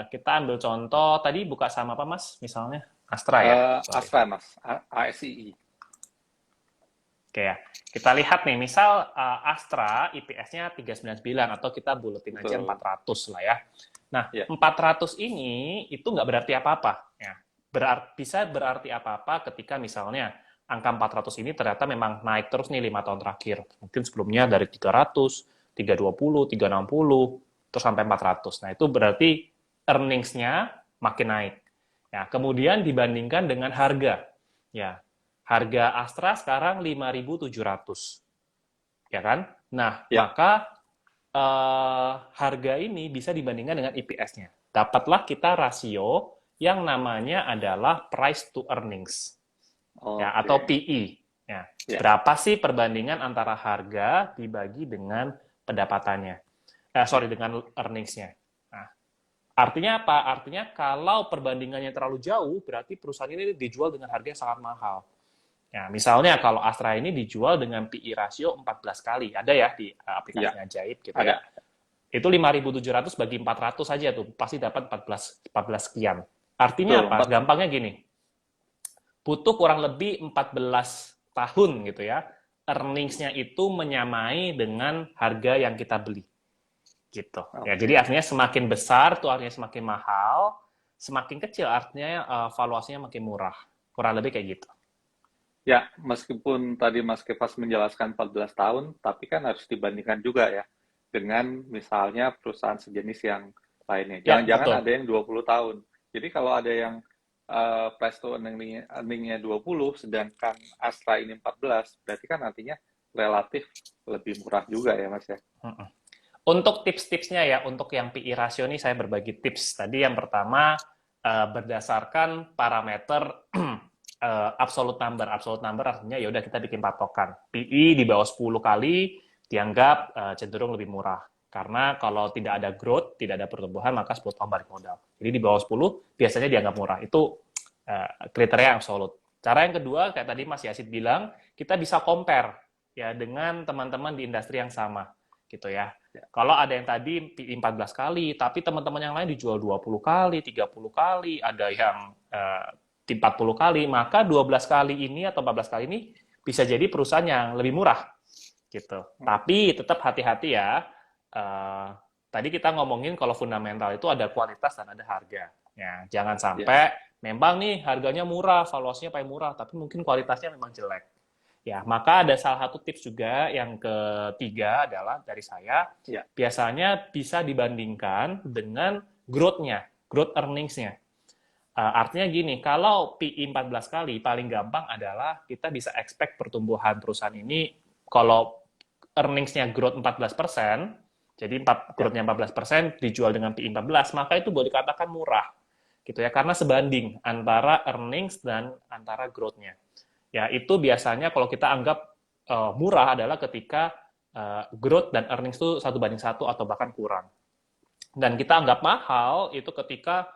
Kita ambil contoh tadi buka saham apa Mas? Misalnya Astra ya. Sorry. Astra Mas, ASII. Oke ya. Kita lihat nih, misal Astra IPS-nya 399 atau kita buletin aja Betul. 400 lah ya. Nah, Ya. 400 ini itu nggak berarti apa-apa. Ya. Bisa berarti apa-apa ketika misalnya angka 400 ini ternyata memang naik terus nih 5 tahun terakhir. Mungkin sebelumnya dari 300, 320, 360, terus sampai 400. Nah, itu berarti earnings-nya makin naik. Ya, kemudian dibandingkan dengan harga. Ya, harga Astra sekarang 5.700, ya kan? Nah, Ya. maka harga ini bisa dibandingkan dengan EPS-nya. Dapatlah kita rasio yang namanya adalah price to earnings, ya, Oke. atau PE. Ya. Ya. Berapa sih perbandingan antara harga dibagi dengan pendapatannya? Dengan earnings-nya. Nah, artinya apa? Artinya kalau perbandingannya terlalu jauh, berarti perusahaan ini dijual dengan harga yang sangat mahal. Ya, misalnya kalau Astra ini dijual dengan PE rasio 14 kali. Ada ya di aplikasinya Ajaib gitu Ada. ya. Itu 5.700 bagi 400 saja tuh, pasti dapat 14 sekian. Artinya Betul, apa? Gampangnya gini. Butuh kurang lebih 14 tahun gitu ya. Earnings-nya itu menyamai dengan harga yang kita beli. Gitu. Ya, jadi artinya semakin besar tuh artinya semakin mahal, semakin kecil artinya valuasinya makin murah. Kurang lebih kayak gitu. Ya, meskipun tadi Mas Kefas menjelaskan 14 tahun, tapi kan harus dibandingkan juga ya dengan misalnya perusahaan sejenis yang lainnya. Jangan-jangan betul. ada yang 20 tahun. Jadi kalau ada yang price to earning-nya 20, sedangkan Astra ini 14, berarti kan artinya relatif lebih murah juga ya Mas ya. Untuk tips-tipsnya ya, untuk yang PE rasio ini saya berbagi tips. Tadi yang pertama, berdasarkan parameter absolute number. Absolute number artinya ya udah kita bikin patokan. PE di bawah 10 kali dianggap cenderung lebih murah. Karena kalau tidak ada growth, tidak ada pertumbuhan, maka 10 tahun balik modal. Jadi di bawah 10 biasanya dianggap murah. Itu kriteria absolute. Cara yang kedua, kayak tadi Mas Yasid bilang, kita bisa compare ya dengan teman-teman di industri yang sama. Gitu ya. Kalau ada yang tadi PE 14 kali, tapi teman-teman yang lain dijual 20 kali, 30 kali, ada yang 40 kali, maka 12 kali ini atau 14 kali ini bisa jadi perusahaan yang lebih murah gitu. Tapi tetap hati-hati ya. Tadi kita ngomongin kalau fundamental itu ada kualitas dan ada harga. Ya, jangan sampai memang nih harganya murah, valuasinya paling murah, tapi mungkin kualitasnya memang jelek. Ya, maka ada salah satu tips juga yang ketiga adalah dari saya, biasanya bisa dibandingkan dengan growth-nya, growth earnings-nya. Artinya gini, kalau PE 14 kali, paling gampang adalah kita bisa expect pertumbuhan perusahaan ini, kalau earnings-nya growth 14%, jadi growth-nya 14% dijual dengan PE 14, maka itu boleh dikatakan murah. Gitu ya, karena sebanding antara earnings dan antara growth-nya. Ya, itu biasanya kalau kita anggap murah adalah ketika growth dan earnings itu 1:1 atau bahkan kurang. Dan kita anggap mahal itu ketika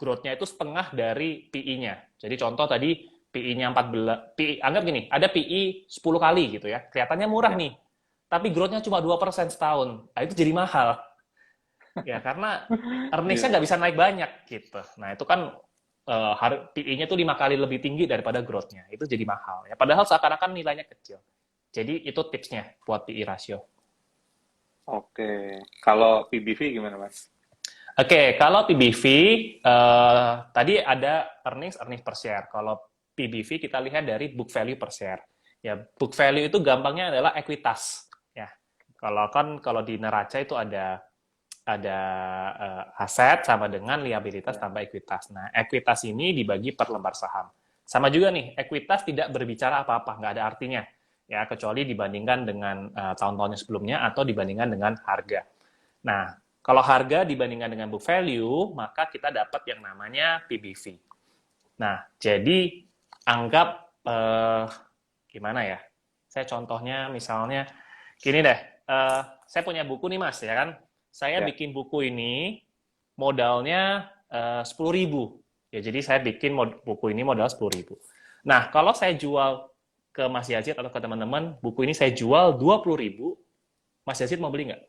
growth-nya itu setengah dari PE-nya. Jadi contoh tadi PE-nya 14, anggap gini, ada PE 10 kali gitu ya. Kelihatannya murah nih, tapi growth-nya cuma 2% setahun. Nah, itu jadi mahal. Ya, karena earnings-nya nggak bisa naik banyak gitu. Nah, itu kan PE-nya tuh 5 kali lebih tinggi daripada growth-nya. Itu jadi mahal. Ya, padahal seakan-akan nilainya kecil. Jadi itu tipsnya buat PE ratio. Oke. Kalau PBV gimana, Mas? Oke, kalau PBV, tadi ada earnings per share. Kalau PBV kita lihat dari book value per share. Ya, book value itu gampangnya adalah ekuitas. Ya, kalau di neraca itu ada aset sama dengan liabilitas tambah ekuitas. Nah, ekuitas ini dibagi per lembar saham. Sama juga nih, ekuitas tidak berbicara apa-apa, nggak ada artinya. Ya, kecuali dibandingkan dengan tahun-tahunnya sebelumnya atau dibandingkan dengan harga. Nah, kalau harga dibandingkan dengan book value, maka kita dapat yang namanya PBV. Nah, jadi anggap gimana ya? Saya contohnya misalnya gini deh, saya punya buku nih Mas, ya kan? Saya bikin buku ini modalnya 10.000. Ya, jadi saya bikin buku ini modal 10.000. Nah, kalau saya jual ke Mas Yazid atau ke teman-teman, buku ini saya jual 20.000, Mas Yazid mau beli nggak?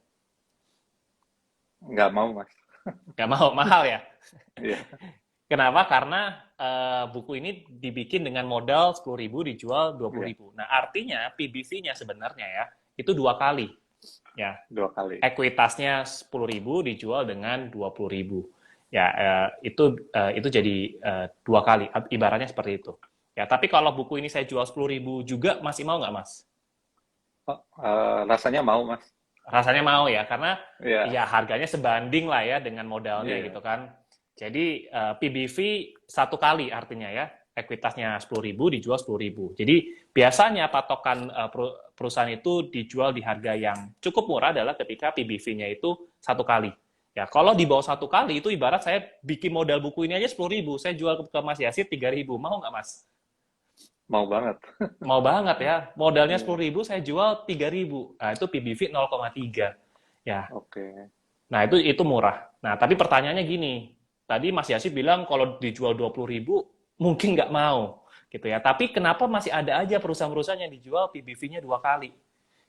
Nggak mau, Mas. Nggak mau, mahal ya? Iya. Kenapa? Karena buku ini dibikin dengan modal 10.000 dijual 20.000. Nah, artinya PBV-nya sebenarnya ya, itu 2 kali. Ya, 2 kali. ekuitasnya 10.000 dijual dengan 20.000. Ya, itu jadi 2 kali. Ibaratnya seperti itu. Ya, tapi kalau buku ini saya jual 10.000 juga masih mau nggak, Mas? Oh, rasanya mau, Mas. Rasanya mau ya, karena Iya. ya harganya sebanding lah ya dengan modalnya gitu kan. Jadi PBV 1 kali artinya ya, ekuitasnya 10.000 dijual 10.000. Jadi biasanya patokan perusahaan itu dijual di harga yang cukup murah adalah ketika PBV-nya itu 1 kali. Ya, kalau di bawah 1 kali itu ibarat saya bikin modal buku ini aja 10.000, saya jual ke Mas Yazid 3.000, mau nggak Mas? Mau banget. Mau banget ya, modalnya 10.000 saya jual 3.000. Nah, itu PBV 0,3. Ya. Oke. Nah, itu murah. Nah, tapi pertanyaannya gini, tadi Mas Yazid bilang kalau dijual 20.000 mungkin nggak mau gitu ya. Tapi kenapa masih ada aja perusahaan-perusahaan yang dijual PBV-nya 2 kali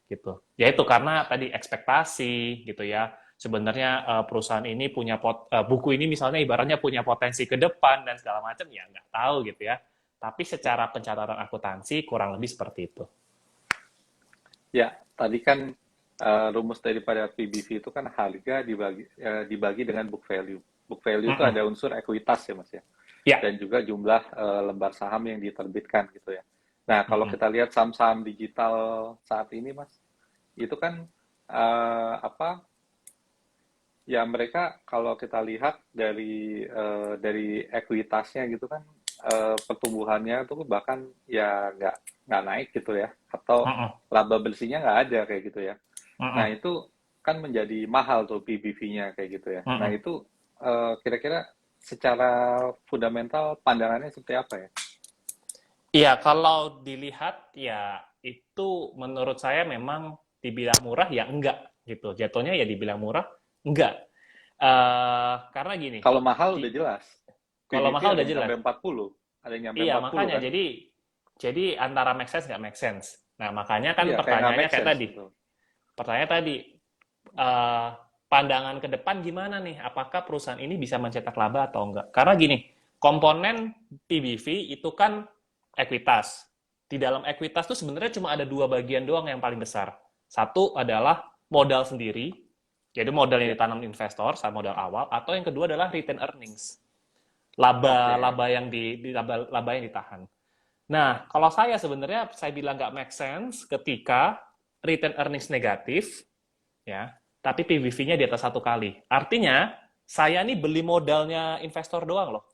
gitu. Ya itu karena tadi ekspektasi gitu ya. Sebenarnya perusahaan ini punya buku ini misalnya ibaratnya punya potensi ke depan dan segala macam, ya nggak tahu gitu ya. Tapi secara pencatatan akuntansi kurang lebih seperti itu. Ya, tadi kan rumus daripada PBV itu kan harga dibagi dengan book value. Book value itu ada unsur ekuitas ya, Mas ya. Ya. Dan juga jumlah lembar saham yang diterbitkan gitu ya. Nah, kalau kita lihat saham-saham digital saat ini, Mas, itu kan ya mereka kalau kita lihat dari ekuitasnya gitu kan pertumbuhannya tuh bahkan ya nggak naik gitu ya, atau laba bersihnya nggak ada kayak gitu ya. Nah itu kan menjadi mahal tuh PBV-nya kayak gitu ya. Nah itu kira-kira secara fundamental pandangannya seperti apa ya? Iya, kalau dilihat ya itu menurut saya memang dibilang murah ya enggak gitu. Jatuhnya ya dibilang murah enggak. Karena gini. Kalau mahal udah jelas. Kalau mahal udah jelas. Ada yang nyampe 40. Ada yang nyampe 40 iya, makanya kan? jadi antara make sense nggak make sense. Nah, makanya kan Iya, pertanyaannya kayak tadi. gitu. Pertanyaan tadi, pandangan ke depan gimana nih? Apakah perusahaan ini bisa mencetak laba atau enggak? Karena gini, komponen PBV itu kan ekuitas. Di dalam ekuitas itu sebenarnya cuma ada 2 bagian doang yang paling besar. Satu adalah modal sendiri, jadi modal yang ditanam investor sama modal awal, atau yang kedua adalah return earnings. Laba yang ditahan. Nah, kalau saya sebenarnya saya bilang nggak make sense ketika return earnings negatif, ya, tapi PBV-nya di atas 1 kali. Artinya, saya nih beli modalnya investor doang loh.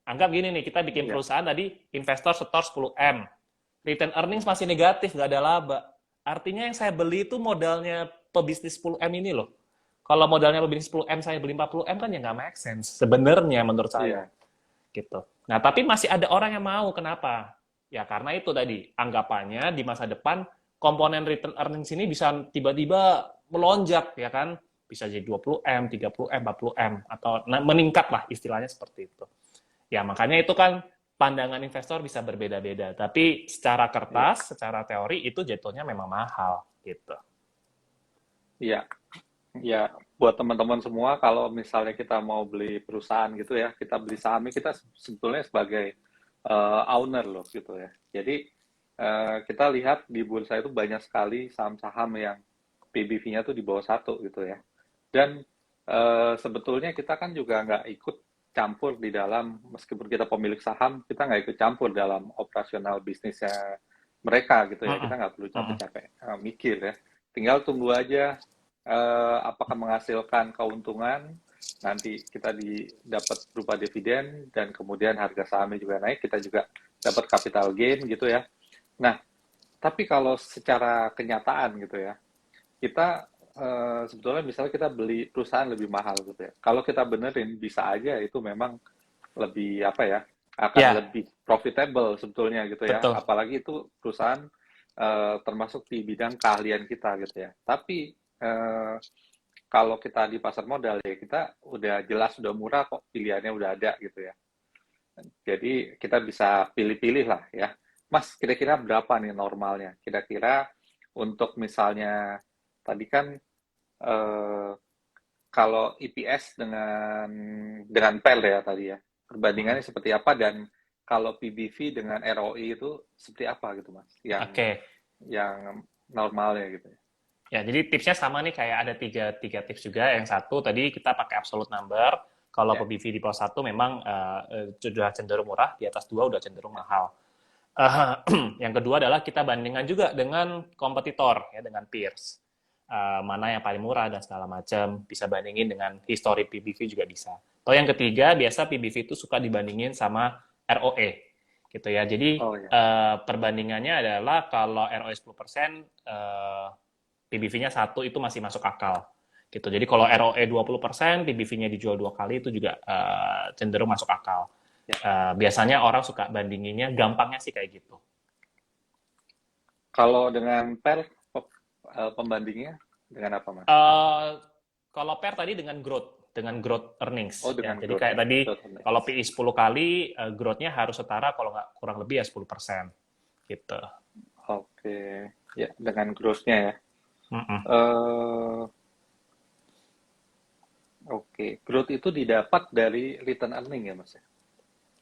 Anggap gini nih, kita bikin perusahaan tadi, investor setor 10M. Return earnings masih negatif, nggak ada laba. Artinya yang saya beli itu modalnya pebisnis 10M ini loh. Kalau modalnya pebisnis 10M, saya beli 40M kan ya nggak make sense. Sebenarnya menurut saya. Gitu. Nah, tapi masih ada orang yang mau. Kenapa? Ya karena itu tadi, anggapannya di masa depan, komponen return earnings ini bisa tiba-tiba melonjak, ya kan? Bisa jadi 20M, 30M, 40M, atau meningkat lah istilahnya seperti itu. Ya, makanya itu kan pandangan investor bisa berbeda-beda. Tapi secara kertas, secara teori, itu jatuhnya memang mahal. Gitu. Iya. Ya, buat teman-teman semua, kalau misalnya kita mau beli perusahaan gitu ya, kita beli sahamnya, kita sebetulnya sebagai owner loh gitu ya. Jadi kita lihat di bursa itu banyak sekali saham-saham yang PBV-nya tuh di bawah 1 gitu ya. Dan sebetulnya kita kan juga nggak ikut campur di dalam, meskipun kita pemilik saham, kita nggak ikut campur dalam operasional bisnisnya mereka gitu ya. Kita nggak perlu capek-capek mikir ya. Tinggal tunggu aja apakah menghasilkan keuntungan, nanti kita dapat berupa dividen, dan kemudian harga sahamnya juga naik, kita juga dapat capital gain gitu ya. Nah, tapi kalau secara kenyataan gitu ya, kita sebetulnya misalnya kita beli perusahaan lebih mahal gitu ya. Kalau kita benerin, bisa aja itu memang lebih apa ya, akan Ya, lebih profitable sebetulnya gitu ya. betul. Apalagi itu perusahaan termasuk di bidang keahlian kita gitu ya. Tapi kalau kita di pasar modal ya, kita udah jelas, udah murah kok, pilihannya udah ada gitu ya. Jadi kita bisa pilih-pilih lah ya. Mas, kira-kira berapa nih normalnya? Kira-kira untuk misalnya tadi kan eh, kalau EPS dengan PEL ya tadi ya, perbandingannya seperti apa, dan kalau PBV dengan ROI itu seperti apa gitu Mas? Oke. Yang normalnya gitu ya. Ya, jadi tipsnya sama nih, kayak ada tiga tips juga. Yang satu tadi kita pakai absolute number. Kalau Ya. PBV di bawah 1 memang sudah cenderung murah, di atas 2 udah cenderung mahal. Yang kedua adalah kita bandingkan juga dengan kompetitor, ya, dengan peers. Mana yang paling murah dan segala macam. Bisa bandingin dengan history PBV juga bisa. Atau yang ketiga, biasa PBV itu suka dibandingin sama ROE. Gitu ya. Jadi Oh ya. perbandingannya adalah kalau ROE 10%, PBV-nya 1 itu masih masuk akal. Gitu. Jadi kalau ROE 20%, PBV-nya dijual 2 kali, itu juga cenderung masuk akal. Ya. Biasanya orang suka bandinginnya, gampangnya sih kayak gitu. Kalau dengan PER pembandingnya dengan apa Mas? Kalau PER tadi dengan growth Oh, earnings. Ya. dengan Jadi growth kayak tadi, earnings. kalau PI 10 kali, growth-nya harus setara, kalau nggak kurang lebih ya 10%. Gitu. Oke, ya dengan growth-nya ya. Mm-mm. Eh, Oke, growth itu didapat dari return earning ya Mas ya?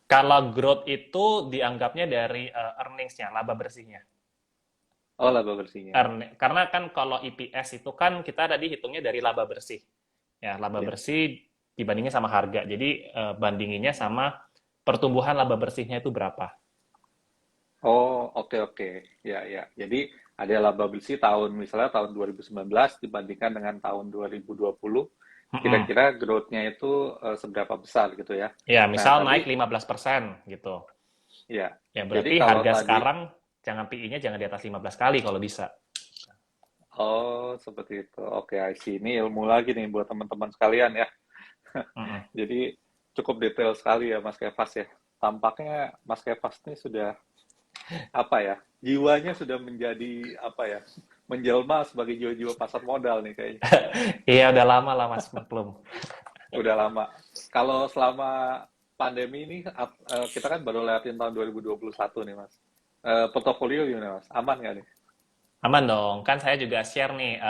Kalau growth itu dianggapnya dari earnings-nya, laba bersihnya. Oh, laba bersihnya. Karena kan kalau EPS itu kan kita tadi hitungnya dari laba bersih. Ya, laba Ya. bersih dibandingnya sama harga. Jadi bandinginnya sama pertumbuhan laba bersihnya itu berapa. Oh, oke. Ya, ya. Jadi ada laba bersih misalnya tahun 2019 dibandingkan dengan tahun 2020, Mm-mm. kira-kira growth-nya itu seberapa besar gitu ya. Ya, Nah, misal naik tadi 15% gitu. ya. Ya, Jadi berarti kalau harga tadi sekarang jangan PI-nya jangan di atas 15 kali kalau bisa. oh, seperti itu. Oke, I see. Ini ilmu lagi nih buat teman-teman sekalian ya. Mm-mm. Jadi cukup detail sekali ya Mas Kevas ya. Tampaknya Mas Kevas ini sudah apa ya? Jiwanya sudah menjadi apa ya? Menjelma sebagai jiwa-jiwa pasar modal nih kayaknya. Iya, udah lama lah Mas maklum. Udah lama. Kalau selama pandemi ini kita kan baru lewatin tahun 2021 nih Mas. Portofolio gimana Mas? Aman nggak nih? Aman dong, kan saya juga share nih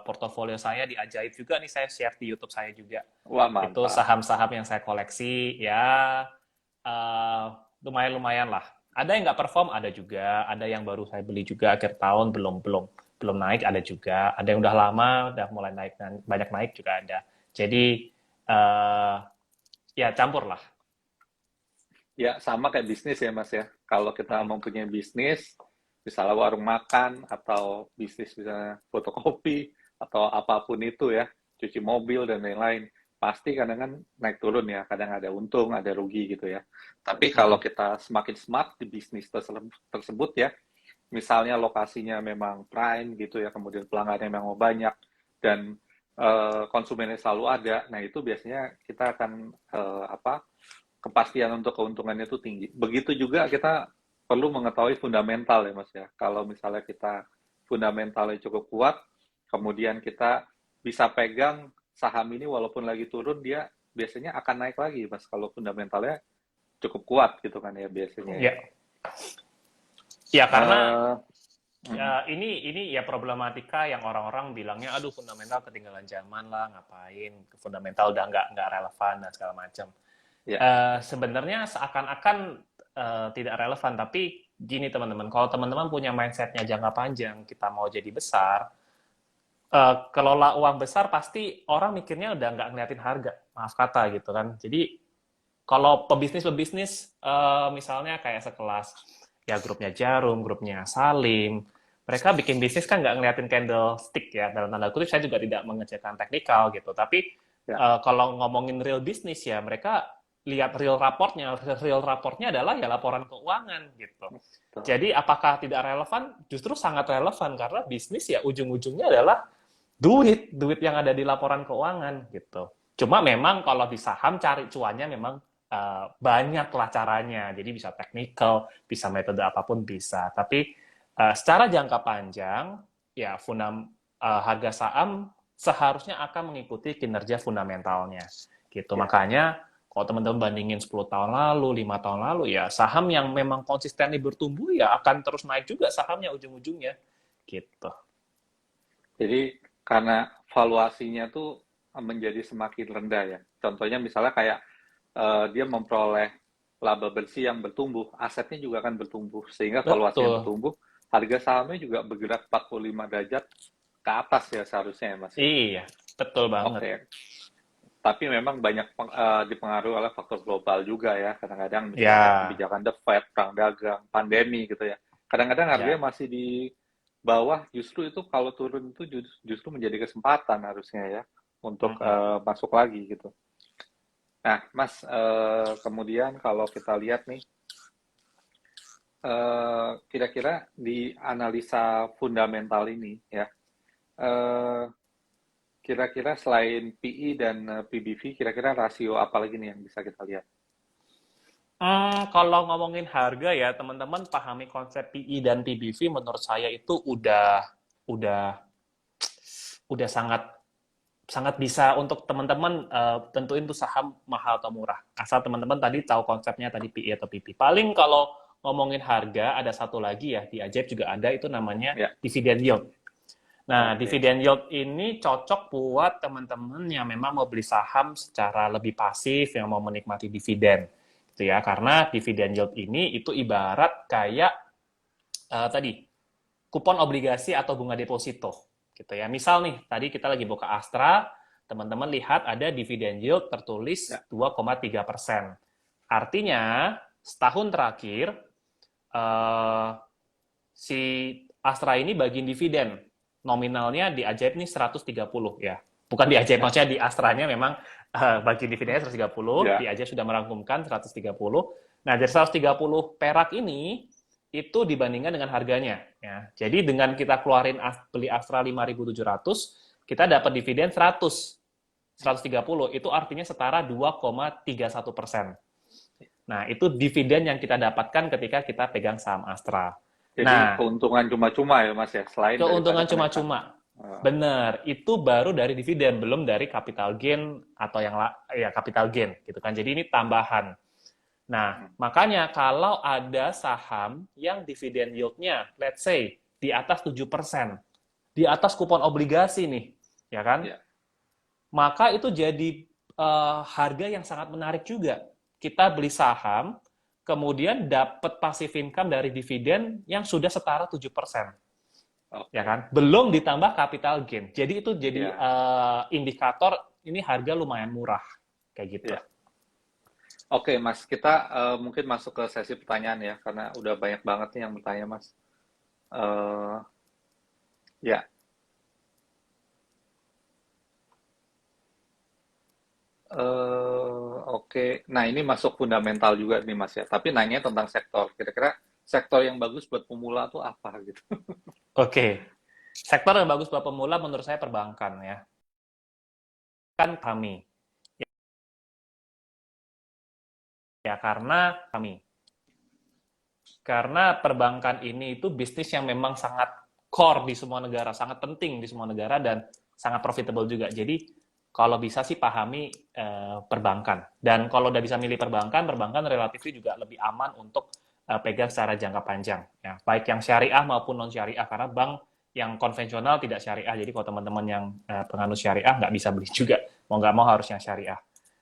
portofolio saya di Ajaib juga nih, saya share di YouTube saya juga. Wah, Itu mantap. saham-saham yang saya koleksi, ya lumayan-lumayan lah. Ada yang nggak perform, ada juga. Ada yang baru saya beli juga akhir tahun, belum naik, ada juga. Ada yang udah lama, udah mulai naik, dan banyak naik juga ada. Jadi ya campur lah. Ya, sama kayak bisnis ya Mas ya. Kalau kita mempunyai bisnis, misalnya warung makan, atau bisnis misalnya fotokopi, atau apapun itu ya, cuci mobil dan lain-lain, pasti kadang kan naik turun ya, kadang ada untung, ada rugi gitu ya. Tapi kalau kita semakin smart di bisnis tersebut ya, misalnya lokasinya memang prime gitu ya, kemudian pelanggannya memang banyak, dan konsumennya selalu ada, nah itu biasanya kita akan kepastian untuk keuntungannya itu tinggi. Begitu juga kita perlu mengetahui fundamental ya Mas ya. Kalau misalnya kita fundamentalnya cukup kuat, kemudian kita bisa pegang saham ini walaupun lagi turun, dia biasanya akan naik lagi Mas kalau fundamentalnya cukup kuat gitu kan ya biasanya ya. Ya, ya karena Ini ya problematika yang orang-orang bilangnya, aduh fundamental ketinggalan zaman lah, ngapain, fundamental udah nggak relevan dan segala macam. Ya, Sebenarnya seakan-akan tidak relevan, tapi gini teman-teman, kalau teman-teman punya mindsetnya jangka panjang, kita mau jadi besar, kelola uang besar pasti orang mikirnya udah nggak ngeliatin harga, maaf kata gitu kan. Jadi kalau pebisnis misalnya kayak sekelas ya grupnya Jarum, grupnya Salim, mereka bikin bisnis kan nggak ngeliatin candlestick ya, dalam tanda kutip saya juga tidak mengecilkan teknikal gitu, tapi ya, kalau ngomongin real bisnis ya mereka lihat real raportnya adalah ya laporan keuangan gitu. betul. Jadi apakah tidak relevan? Justru sangat relevan karena bisnis ya ujung-ujungnya adalah duit yang ada di laporan keuangan gitu. Cuma memang kalau di saham cari cuannya memang banyak lah caranya. Jadi bisa teknikal, bisa metode apapun bisa. Tapi secara jangka panjang, ya harga saham seharusnya akan mengikuti kinerja fundamentalnya. Gitu. Ya. Makanya kalau teman-teman bandingin 10 tahun lalu, 5 tahun lalu, ya saham yang memang konsisten bertumbuh ya akan terus naik juga sahamnya ujung-ujungnya. Gitu. Jadi karena valuasinya tuh menjadi semakin rendah ya. Contohnya misalnya kayak dia memperoleh laba bersih yang bertumbuh, asetnya juga akan bertumbuh. Sehingga valuasinya Betul. bertumbuh, harga sahamnya juga bergerak 45 derajat ke atas ya seharusnya ya Mas. Iya, betul banget. Oke. Tapi memang banyak dipengaruhi oleh faktor global juga ya. Kadang-kadang misalnya Ya, kebijakan The Fed, perang dagang, pandemi gitu ya. Kadang-kadang harganya ya. masih di bawah, justru itu kalau turun itu justru menjadi kesempatan harusnya ya untuk masuk lagi gitu. Nah, Mas, kemudian kalau kita lihat nih, kira-kira di analisa fundamental ini ya, kira-kira selain PE dan PBV, kira-kira rasio apa lagi nih yang bisa kita lihat? Kalau ngomongin harga ya, teman-teman pahami konsep PE dan PBV menurut saya itu udah sangat sangat bisa untuk teman-teman tentuin tuh saham mahal atau murah. Asal teman-teman tadi tahu konsepnya tadi PE atau PB. Paling kalau ngomongin harga ada satu lagi ya di Ajaib juga ada itu namanya Ya, dividend yield. Nah, oke. dividend yield ini cocok buat teman-teman yang memang mau beli saham secara lebih pasif, yang mau menikmati dividen. Gitu ya, karena dividen yield ini itu ibarat kayak tadi kupon obligasi atau bunga deposito. Gitu ya. Misal nih, tadi kita lagi buka Astra, teman-teman lihat ada dividen yield tertulis Ya, 2,3%. Artinya, setahun terakhir, si Astra ini bagiin dividen. Nominalnya di Ajaib nih 130 ya. Bukan di Ajaib, ya, maksudnya di Astranya memang bagi dividennya 130, ya. di Ajaib sudah merangkumkan 130. Nah, dari 130 perak ini, itu dibandingkan dengan harganya. Ya. Jadi dengan kita keluarin beli Astra 5.700, kita dapat dividen 130, itu artinya setara 2,31%. Nah, itu dividen yang kita dapatkan ketika kita pegang saham Astra. Jadi Nah, keuntungan cuma-cuma ya Mas ya, selain daripada keuntungan kenaikan. cuma-cuma. Benar, itu baru dari dividen, belum dari capital gain atau yang ya capital gain gitu kan. Jadi ini tambahan. Nah, makanya kalau ada saham yang dividen yield-nya, let's say, di atas 7%, di atas kupon obligasi nih, ya kan? Ya, Maka itu jadi harga yang sangat menarik juga. Kita beli saham, kemudian dapat passive income dari dividen yang sudah setara 7%. oke. Ya kan? Belum ditambah capital gain. Jadi itu jadi Ya, indikator ini harga lumayan murah. Kayak gitu. ya. Oke, Mas, kita mungkin masuk ke sesi pertanyaan ya, karena udah banyak banget nih yang bertanya, Mas. Eh, ya, oke. Nah, ini masuk fundamental juga nih, Mas ya. Tapi nanya tentang sektor. Kira-kira sektor yang bagus buat pemula tuh apa gitu? Oke. Sektor yang bagus buat pemula menurut saya perbankan ya. Kan kami. Ya, karena perbankan ini itu bisnis yang memang sangat core di semua negara, sangat penting di semua negara dan sangat profitable juga. Jadi kalau bisa sih pahami perbankan. Dan kalau udah bisa milih perbankan relatif juga lebih aman untuk pegang secara jangka panjang, ya, baik yang syariah maupun non syariah, karena bank yang konvensional tidak syariah. Jadi kalau teman-teman yang penganut syariah nggak bisa beli juga, mau nggak mau harus yang syariah,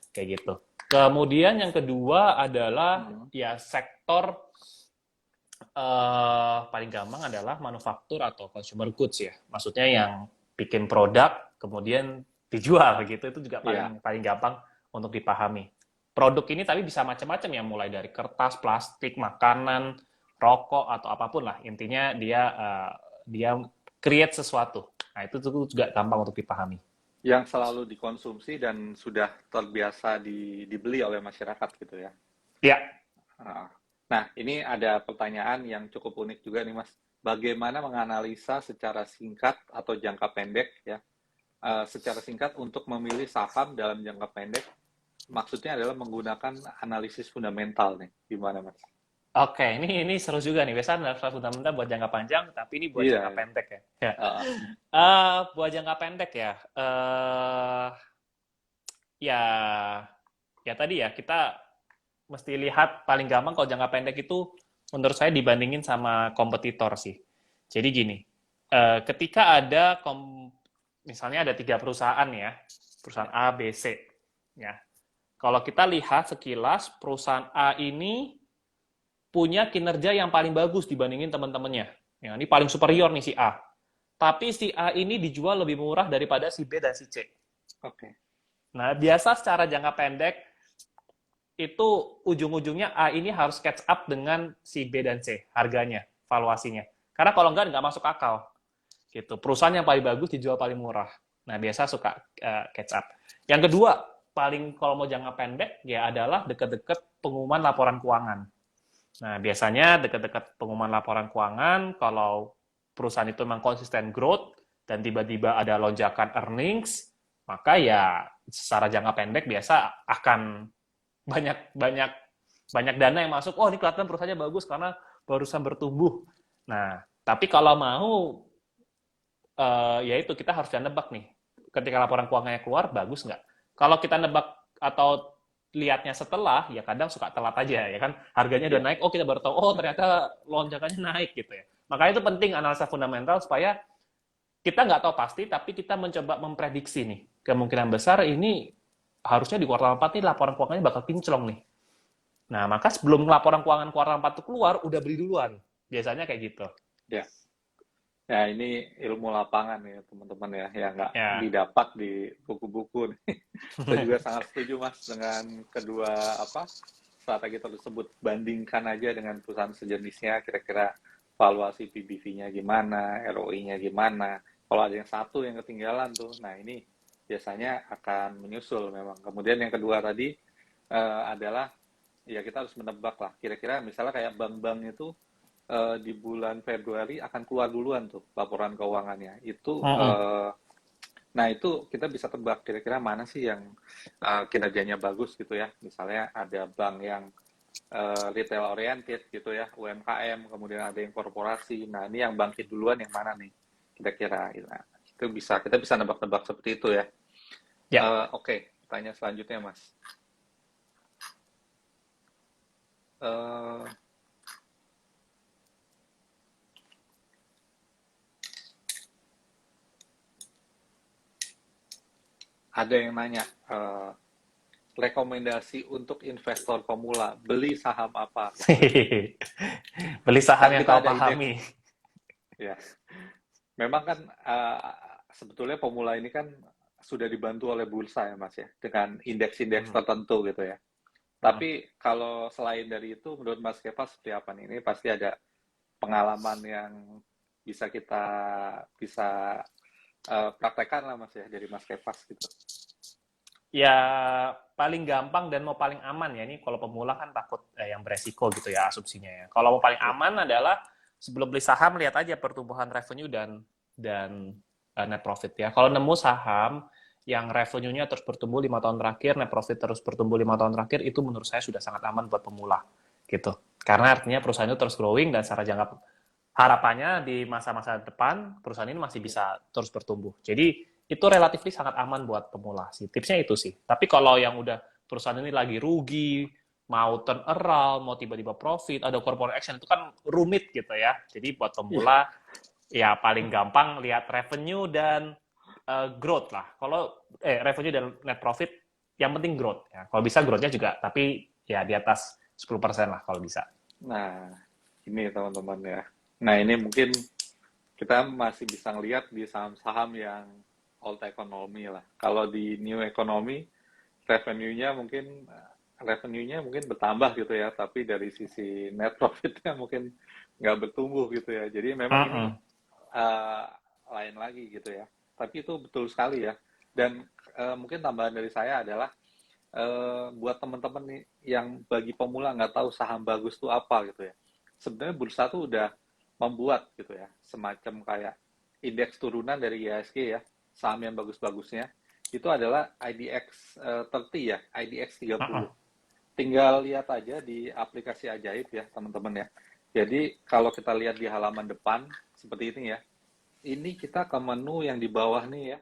kayak gitu. Kemudian yang kedua adalah ya sektor paling gampang adalah manufaktur atau consumer goods ya. Maksudnya yang bikin produk kemudian dijual gitu, itu juga paling gampang untuk dipahami. Produk ini tapi bisa macam-macam ya, mulai dari kertas, plastik, makanan, rokok atau apapun lah. Intinya dia create sesuatu. Nah, itu juga gampang untuk dipahami. Yang selalu dikonsumsi dan sudah terbiasa dibeli oleh masyarakat gitu ya. Ya. Nah, ini ada pertanyaan yang cukup unik juga nih, Mas. Bagaimana menganalisa secara singkat atau jangka pendek ya, secara singkat untuk memilih saham dalam jangka pendek? Maksudnya adalah menggunakan analisis fundamental nih, gimana, Mas? Oke, ini seru juga nih. Biasanya analisis fundamental buat jangka panjang, tapi ini buat jangka pendek ya. Buat jangka pendek ya, ya tadi ya, kita mesti lihat paling gampang kalau jangka pendek itu menurut saya dibandingin sama kompetitor sih. Jadi gini, ketika ada misalnya ada 3 perusahaan ya, perusahaan A, B, C, ya. Kalau kita lihat sekilas perusahaan A ini punya kinerja yang paling bagus dibandingin teman-temannya. Ya, ini paling superior nih si A. Tapi si A ini dijual lebih murah daripada si B dan si C. Oke. Nah, biasa secara jangka pendek itu ujung-ujungnya A ini harus catch up dengan si B dan C harganya, valuasinya. Karena kalau nggak masuk akal. Gitu. Perusahaan yang paling bagus dijual paling murah. Nah, biasa suka catch up. Yang kedua, paling kalau mau jangka pendek ya adalah dekat-dekat pengumuman laporan keuangan. Nah, biasanya dekat-dekat pengumuman laporan keuangan, kalau perusahaan itu memang konsisten growth dan tiba-tiba ada lonjakan earnings, maka ya secara jangka pendek biasa akan banyak dana yang masuk. Oh, ini kelihatan perusahaannya bagus karena barusan bertumbuh. Nah, tapi kalau mau ya itu kita harus nebak nih. Ketika laporan keuangannya keluar, bagus nggak? Kalau kita nebak atau lihatnya setelah, ya kadang suka telat aja, ya kan? Harganya udah naik, oh kita baru tahu, oh ternyata lonjakannya naik gitu ya. Makanya itu penting analisa fundamental supaya kita nggak tahu pasti, tapi kita mencoba memprediksi nih. Kemungkinan besar ini harusnya di kuartal 4 nih laporan keuangannya bakal kinclong nih. Nah, maka sebelum laporan keuangan kuartal 4 itu keluar, udah beli duluan. Biasanya kayak gitu. Ya. Ya, ini ilmu lapangan ya teman-teman ya, yang nggak didapat di buku-buku. Saya juga sangat setuju Mas dengan kedua strategi tersebut. Bandingkan aja dengan perusahaan sejenisnya, kira-kira valuasi PBV-nya gimana, ROI-nya gimana. Kalau ada yang satu yang ketinggalan tuh, nah ini biasanya akan menyusul memang. Kemudian yang kedua tadi adalah ya kita harus menebak lah, kira-kira misalnya kayak bank-bank itu di bulan Februari akan keluar duluan tuh laporan keuangannya. Itu nah itu kita bisa tebak kira-kira mana sih yang kinerjanya bagus gitu ya. Misalnya ada bank yang retail oriented gitu ya, UMKM, kemudian ada yang korporasi. Nah, ini yang bangkit duluan yang mana nih kira-kira. Nah, itu kita bisa nebak-nebak seperti itu ya. Oke, tanya selanjutnya Mas. Ada yang nanya, rekomendasi untuk investor pemula, beli saham apa? Beli saham yang kau pahami. Ya, memang kan sebetulnya pemula ini kan sudah dibantu oleh bursa ya Mas ya, dengan indeks-indeks tertentu gitu ya. Tapi kalau selain dari itu, menurut Mas Kefas seperti apa nih? Ini pasti ada pengalaman yang bisa kita praktekkan lah Mas ya, dari Mas Kefas gitu. Ya paling gampang dan mau paling aman ya, ini kalau pemula kan takut yang beresiko gitu ya asumsinya ya. Kalau mau paling aman adalah sebelum beli saham lihat aja pertumbuhan revenue dan net profit ya. Kalau nemu saham yang revenue-nya terus bertumbuh 5 tahun terakhir, net profit terus bertumbuh 5 tahun terakhir, itu menurut saya sudah sangat aman buat pemula gitu. Karena artinya perusahaan itu terus growing dan secara jangka harapannya di masa-masa depan perusahaan ini masih bisa terus bertumbuh. Jadi itu relatif sangat aman buat pemula sih. Tipsnya itu sih. Tapi kalau yang udah perusahaan ini lagi rugi, mau turn around, mau tiba-tiba profit, ada corporate action, itu kan rumit gitu ya. Jadi buat pemula, ya paling gampang lihat revenue dan growth lah. Kalau revenue dan net profit, yang penting growth. Ya. Kalau bisa growth-nya juga, tapi ya di atas 10% lah kalau bisa. Nah, ini teman-teman ya. Nah, ini mungkin kita masih bisa ngelihat di saham-saham yang old economy lah. Kalau di new economy, revenue-nya mungkin bertambah gitu ya, tapi dari sisi net profit-nya mungkin nggak bertumbuh gitu ya. Jadi memang ini uh, lain lagi gitu ya. Tapi itu betul sekali ya. Dan mungkin tambahan dari saya adalah buat teman-teman nih yang bagi pemula nggak tahu saham bagus itu apa gitu ya. Sebenarnya bursa tuh udah membuat gitu ya, semacam kayak indeks turunan dari IHSG ya, saham yang bagus-bagusnya itu adalah IDX 30 ya, IDX 30. Tinggal lihat aja di aplikasi Ajaib ya, teman-teman ya. Jadi kalau kita lihat di halaman depan seperti ini ya. Ini kita ke menu yang di bawah nih ya.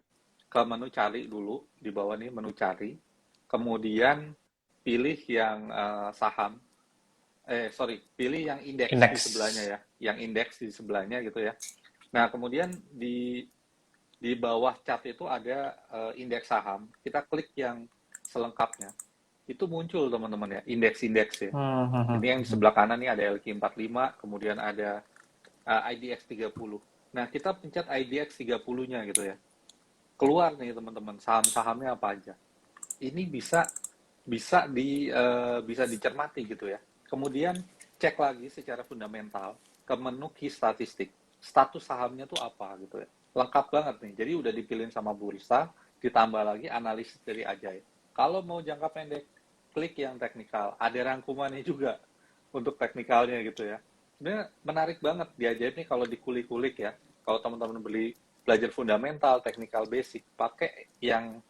Ke menu cari dulu, di bawah nih menu cari. Kemudian pilih yang saham. Pilih yang indeks di sebelahnya ya. Yang indeks di sebelahnya gitu ya. Nah, kemudian di bawah chart itu ada indeks saham. Kita klik yang selengkapnya. Itu muncul teman-teman ya, indeks-indeks ya. Ini yang di sebelah kanan nih ada LQ45, kemudian ada IDX 30. Nah, kita pencet IDX 30-nya gitu ya. Keluar nih teman-teman, saham-sahamnya apa aja. Ini bisa dicermati gitu ya. Kemudian cek lagi secara fundamental ke menu key statistik. Status sahamnya tuh apa gitu ya. Lengkap banget nih. Jadi udah dipilih sama bursa, ditambah lagi analisis dari Ajaib. Kalau mau jangka pendek, klik yang teknikal. Ada rangkumannya juga untuk teknikalnya gitu ya. Sebenarnya menarik banget di Ajaib nih kalau dikulik-kulik ya. Kalau teman-teman belajar fundamental, teknikal basic, pakai yang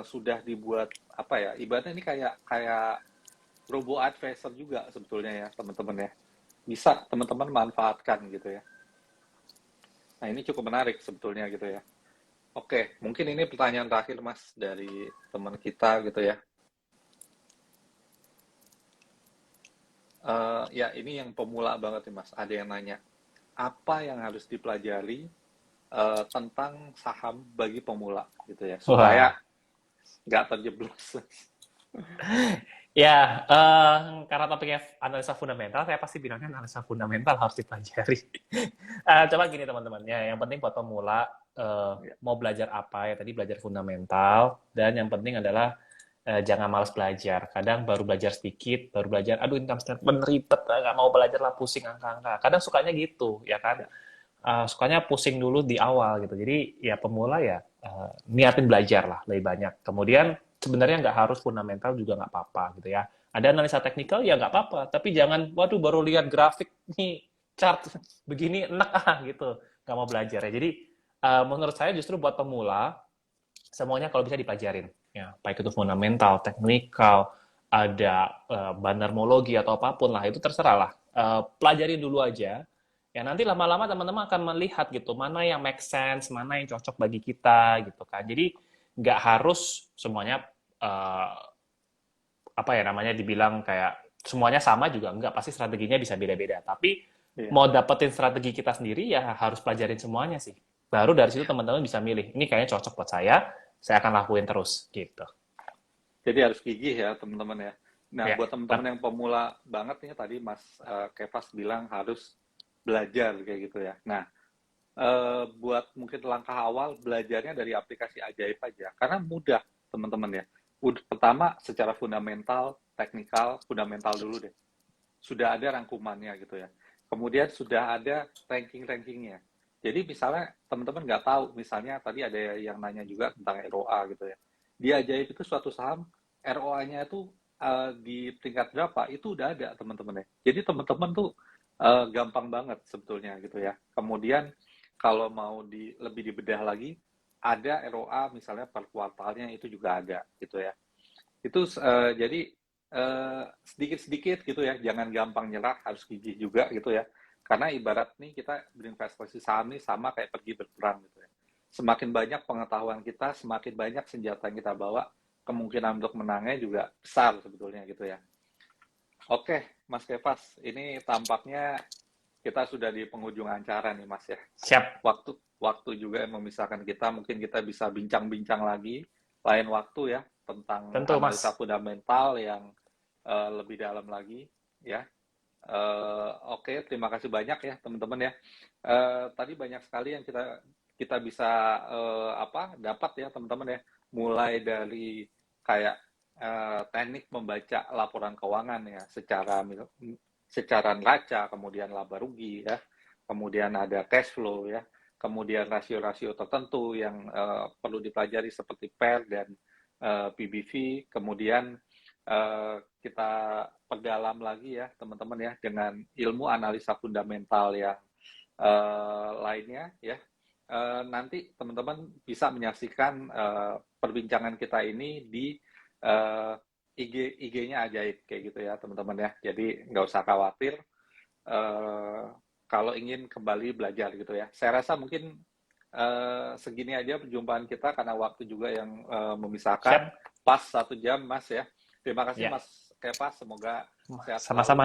sudah dibuat apa ya? Ibaratnya ini kayak robo advisor juga sebetulnya ya, teman-teman ya. Bisa teman-teman manfaatkan gitu ya. Nah, ini cukup menarik sebetulnya gitu ya. Oke, mungkin ini pertanyaan terakhir Mas dari teman kita gitu ya. Ya, ini yang pemula banget nih Mas. Ada yang nanya, apa yang harus dipelajari tentang saham bagi pemula gitu ya, supaya nggak terjeblos. Ya, karena topiknya analisa fundamental, saya pasti bilangnya analisa fundamental harus dipelajari. Coba gini teman-teman, ya, yang penting buat pemula mau belajar apa ya, tadi belajar fundamental, dan yang penting adalah jangan malas belajar. Kadang baru belajar sedikit, baru belajar, aduh income statement ribet, nggak mau belajar lah, pusing angka-angka. Kadang sukanya gitu, ya kan? Sukanya pusing dulu di awal gitu. Jadi ya pemula ya niatin belajar lah lebih banyak. Kemudian sebenarnya nggak harus fundamental juga nggak apa-apa gitu ya. Ada analisa teknikal ya nggak apa-apa, tapi jangan waduh baru lihat grafik nih chart begini enak gitu, nggak mau belajar ya. Jadi menurut saya justru buat pemula semuanya kalau bisa dipelajarin ya, baik itu fundamental, teknikal, ada bandarmologi atau apapun lah, itu terserah lah. Pelajarin dulu aja. Ya nanti lama-lama teman-teman akan melihat gitu mana yang make sense, mana yang cocok bagi kita gitu kan. Jadi nggak harus semuanya apa ya namanya dibilang kayak semuanya sama juga enggak, pasti strateginya bisa beda-beda. Tapi mau dapetin strategi kita sendiri ya harus pelajarin semuanya sih. Baru dari situ teman-teman bisa milih, ini kayaknya cocok buat saya akan lakuin terus gitu. Jadi harus gigih ya teman-teman ya. Nah, ya, buat teman-teman yang pemula banget nih tadi Mas Kevas bilang harus belajar kayak gitu ya. Nah, buat mungkin langkah awal belajarnya dari aplikasi Ajaib aja, karena mudah teman-teman ya. Pertama secara fundamental, teknikal, fundamental dulu deh. Sudah ada rangkumannya gitu ya. Kemudian sudah ada ranking-rankingnya. Jadi misalnya teman-teman nggak tahu, misalnya tadi ada yang nanya juga tentang ROA gitu ya. Di Ajaib itu suatu saham ROA-nya itu di tingkat berapa itu udah ada teman-teman ya. Jadi teman-teman tuh gampang banget sebetulnya gitu ya. Kemudian kalau mau lebih dibedah lagi, ada ROA misalnya per kuartalnya itu juga ada gitu ya. Itu jadi sedikit-sedikit gitu ya, jangan gampang nyerah, harus gigih juga gitu ya. Karena ibarat nih kita berinvestasi saham nih sama kayak pergi berperang gitu ya. Semakin banyak pengetahuan kita, semakin banyak senjata yang kita bawa, kemungkinan untuk menangnya juga besar sebetulnya gitu ya. Oke, Mas Kefas, ini tampaknya kita sudah di penghujung acara nih, Mas ya. Siap, Waktu juga yang memisahkan kita, mungkin kita bisa bincang-bincang lagi lain waktu ya tentang tentu analisa Mas. fundamental yang lebih dalam lagi ya. Oke, terima kasih banyak ya teman-teman ya. Tadi banyak sekali yang kita kita bisa dapat ya teman-teman ya. Mulai dari kayak teknik membaca laporan keuangan ya secara neraca, kemudian laba rugi ya, kemudian ada cash flow ya, kemudian rasio-rasio tertentu yang perlu dipelajari seperti PER dan PBV, kemudian kita perdalam lagi ya teman-teman ya dengan ilmu analisa fundamental yang lainnya ya. Nanti teman-teman bisa menyaksikan perbincangan kita ini di IG-nya Ajaib kayak gitu ya teman-teman ya. Jadi nggak usah khawatir kalau ingin kembali belajar gitu ya. Saya rasa mungkin segini aja perjumpaan kita karena waktu juga yang memisahkan. Siap. Pas 1 jam Mas ya. Terima kasih Ya, Mas Kepas, semoga sehat selalu dan sama-sama.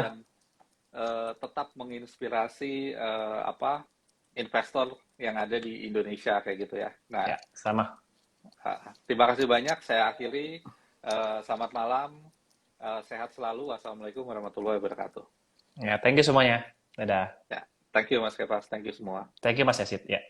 tetap menginspirasi investor yang ada di Indonesia kayak gitu ya. Nah, Ya, sama. terima kasih banyak. Saya akhiri. Selamat malam, sehat selalu. Wassalamualaikum warahmatullahi wabarakatuh. Ya, thank you semuanya. Dadah. Ya, thank you Mas Kepas, thank you semua. Thank you Mas Yasid. Ya.